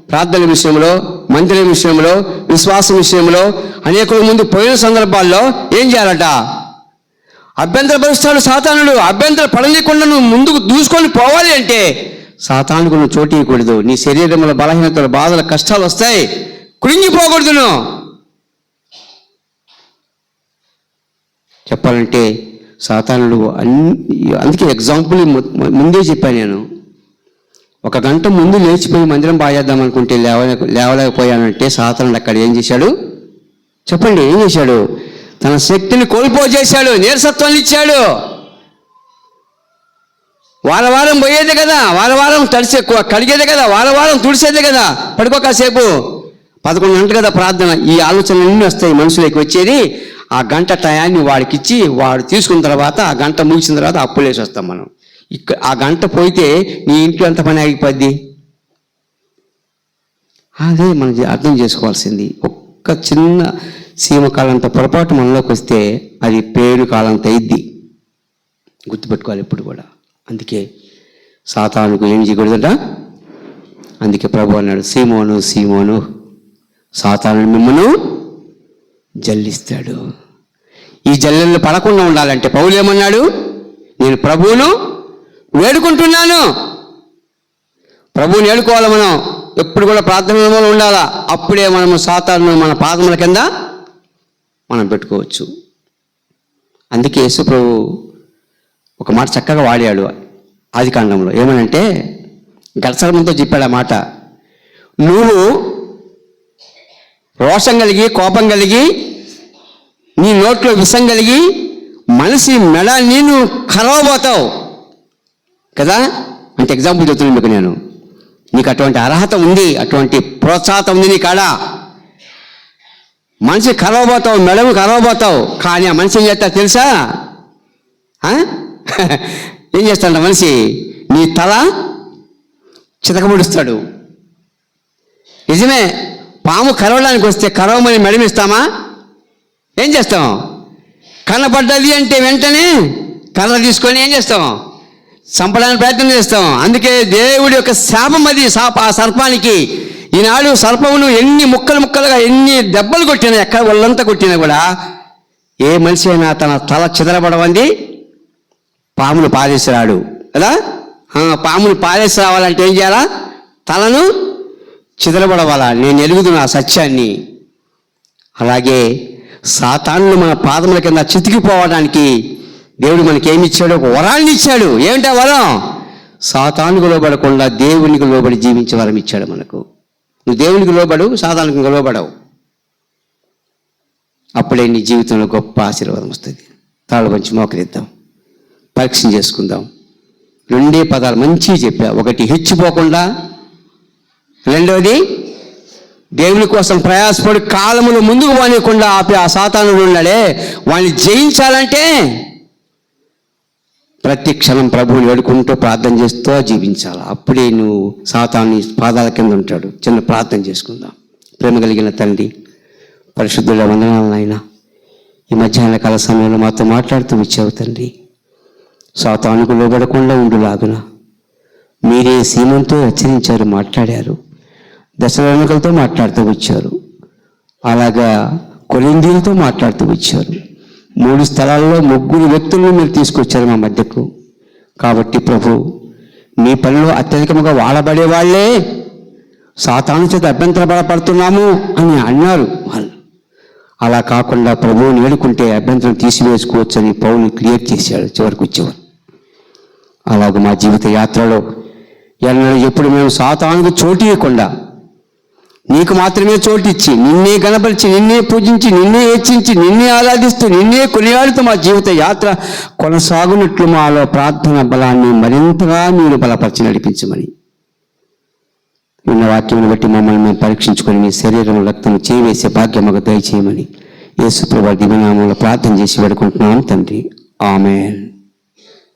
ప్రార్థన విషయంలో, మందిర విషయంలో, విశ్వాసం విషయంలో అనేకుల ముందు పోయిన సందర్భాల్లో ఏం చేయాలట? అభ్యంతరపరుస్తాడు సాతానుడు. అభ్యంతర పడలేకుండా నువ్వు ముందుకు దూసుకొని పోవాలి అంటే సాతానుకు నువ్వు చోటు ఇవ్వకూడదు. నీ శరీరంలో బలహీనతలు, బాధలు, కష్టాలు వస్తాయి, కృంగిపోకూడదు. నువ్వు చెప్పాలంటే సాతానుడు అందుకే ఎగ్జాంపుల్ ముందే చెప్పాను నేను. 1 గంట ముందు లేచిపోయి మందిరం బాగేద్దాం అనుకుంటే లేవలేకపోయానంటే సాతానుడు అక్కడ ఏం చేశాడు చెప్పండి? ఏం చేశాడు? తన శక్తిని కోల్పోజేశాడు, నీరసత్వాన్ని ఇచ్చాడు. వారం పోయేదే కదా, వారం తడిసే కడిగేదే కదా, వారం తుడిసేదే కదా, పడుకో కాసేపు. 11 గంటలు కదా ప్రార్థన. ఈ ఆలోచనలన్నీ వస్తాయి మనుషులకి. వచ్చేది ఆ గంట టయాన్ని వాడికి ఇచ్చి, వాడు తీసుకున్న తర్వాత ఆ గంట ముగిసిన తర్వాత అప్పులేసి వస్తాం మనం. ఆ గంట పోయితే నీ ఇంట్లో ఎంత పని ఆగిపోద్ది? అదే మనం అర్థం చేసుకోవాల్సింది. ఒక్క చిన్న సీమకాలంత పొరపాటు మనలోకి వస్తే అది పేరు కాలంత అయింది. గుర్తుపెట్టుకోవాలి ఎప్పుడు కూడా. అందుకే సాతానుకు ఏం చేయకూడదట. అందుకే ప్రభు అన్నాడు, సీమోను సీమోను సాతాను మిమ్మను జల్లిస్తాడు. ఈ జల్లెళ్ళు పడకుండా ఉండాలంటే పౌలు ఏమన్నాడు? నేను ప్రభువును వేడుకుంటున్నాను. ప్రభువుని వేడుకోవాలి. మనం ఎప్పుడు కూడా ప్రార్థనలో ఉండాలా. అప్పుడే మనము సాతాను మన పాదముల కింద మనం పెట్టుకోవచ్చు. అందుకే యేసు ప్రభు ఒక మాట చక్కగా వాడాడు ఆదికాండంలో. ఏమనంటే గలసర్మంతో చెప్పాడు ఆ మాట. నువ్వు రోషం కలిగి, కోపం కలిగి, నీ నోట్లో విషం కలిగి మనిషి మెడ నేను కలవబోతావు కదా. అంటే ఎగ్జాంపుల్ చెప్తున్నాను మీకు నేను. నీకు అటువంటి అర్హత ఉంది, అటువంటి ప్రోత్సాహం ఉంది నీ కాడ. మనిషి కలవబోతావు, మెడము కలవబోతావు. కానీ ఆ మనిషి ఏం చేస్తా తెలుసా? ఏం చేస్తాడు మనిషి? నీ తల చితకముడుస్తాడు. నిజమే, పాము కరవడానికి వస్తే కరవమని మెడమిస్తామా? ఏం చేస్తాం? కనపడ్డది అంటే వెంటనే కర్ర తీసుకొని ఏం చేస్తాం? చంపడానికి ప్రయత్నం చేస్తాం. అందుకే దేవుడి యొక్క శాపం అది. ఆ సర్పానికి ఈనాడు సర్పమును ఎన్ని ముక్కలుగా ఎన్ని దెబ్బలు కొట్టినా, ఎక్కడ ఒళ్ళంతా కొట్టినా కూడా ఏ మనిషి అయినా తన తల చిదరబడవంది పామును పారేసి రాడు కదా. పామును పారేసి రావాలంటే ఏం చేయాలా? తలను చిదరబడవాలా. నేను ఎరుగుతున్నా ఆ సత్యాన్ని. అలాగే సాతాను మన పాదముల కింద చితికిపోవడానికి దేవుడు మనకి ఏమి ఇచ్చాడు? ఒక వరాన్ని ఇచ్చాడు. ఏమిటా వరం? సాతానుకు లోబడకుండా దేవునికి లోబడి జీవించే వరం ఇచ్చాడు మనకు. నువ్వు దేవునికి లోబడు, సాతానుకు లోబడవు. అప్పుడే నీ జీవితంలో గొప్ప ఆశీర్వాదం వస్తుంది. తాళ్ళు పంచి మోకరిద్దాం, పరీక్ష చేసుకుందాం. 2 పదాలు మంచిగా చెప్పా. ఒకటి హెచ్చిపోకుండా, రెండవది దేవుని కోసం ప్రయాసపడి కాలములు ముందుకు పోనీయకుండా ఆపి ఆ సాతానుడు ఉన్నాడే, వాడిని జయించాలంటే ప్రతి క్షణం ప్రభువుని వేడుకుంటూ ప్రార్థన చేస్తూ జీవించాలి. అప్పుడే నువ్వు సాతాను పాదాల కింద ఉంటాడు. చిన్న ప్రార్థన చేసుకుందాం. ప్రేమ కలిగిన తండ్రి, పరిశుద్ధుల వందనాలు నాయనా. ఈ మధ్యాహ్న కాల సమయంలో మాతో మాట్లాడుతూ వచ్చావు తండ్రి. సాతానుకు లోబడకుండా ఉండులాగున మీరే సీమంతో హెచ్చరించారు, మాట్లాడారు. దశలోనికలతో మాట్లాడుతూ వచ్చారు. అలాగా కొరింథీయులతో మాట్లాడుతూ వచ్చారు. 3 స్థలాల్లో 3 వ్యక్తులను మీరు తీసుకొచ్చారు మా మధ్యకు. కాబట్టి ప్రభు, మీ పనిలో అత్యధికంగా వాడబడే వాళ్ళే సాతాను చేత అభ్యంతరపడుతున్నాము అని అన్నారు వాళ్ళు. అలా కాకుండా ప్రభువుని వేడుకుంటే అభ్యంతరం తీసివేసుకోవచ్చు అని పౌలు క్లియర్ చేశాడు చివరికి వచ్చేవారు. అలాగే మా జీవిత యాత్రలో ఎప్పుడు మేము సాతానుకు చోటు ఇవ్వకుండా నీకు మాత్రమే చోటు ఇచ్చి, నిన్నే గణపరిచి, నిన్నే పూజించి, నిన్నే హెచ్చించి, నిన్నే ఆరాధిస్తూ, నిన్నే కొనియాడుతూ మా జీవిత యాత్ర కొనసాగునట్లు మాలో ప్రార్థన బలాన్ని మరింతగా మీరు బలపరిచి నడిపించమని, విన్న వాక్యం బట్టి మమ్మల్ని మేము పరీక్షించుకొని మీ శరీరం రక్తం చేవేసే భాగ్యం మాకు దయచేయమని యేసు ప్రభువు దివ్యనామంలో ప్రార్థన చేసి వేడుకుంటున్నాం తండ్రి. ఆమేన్.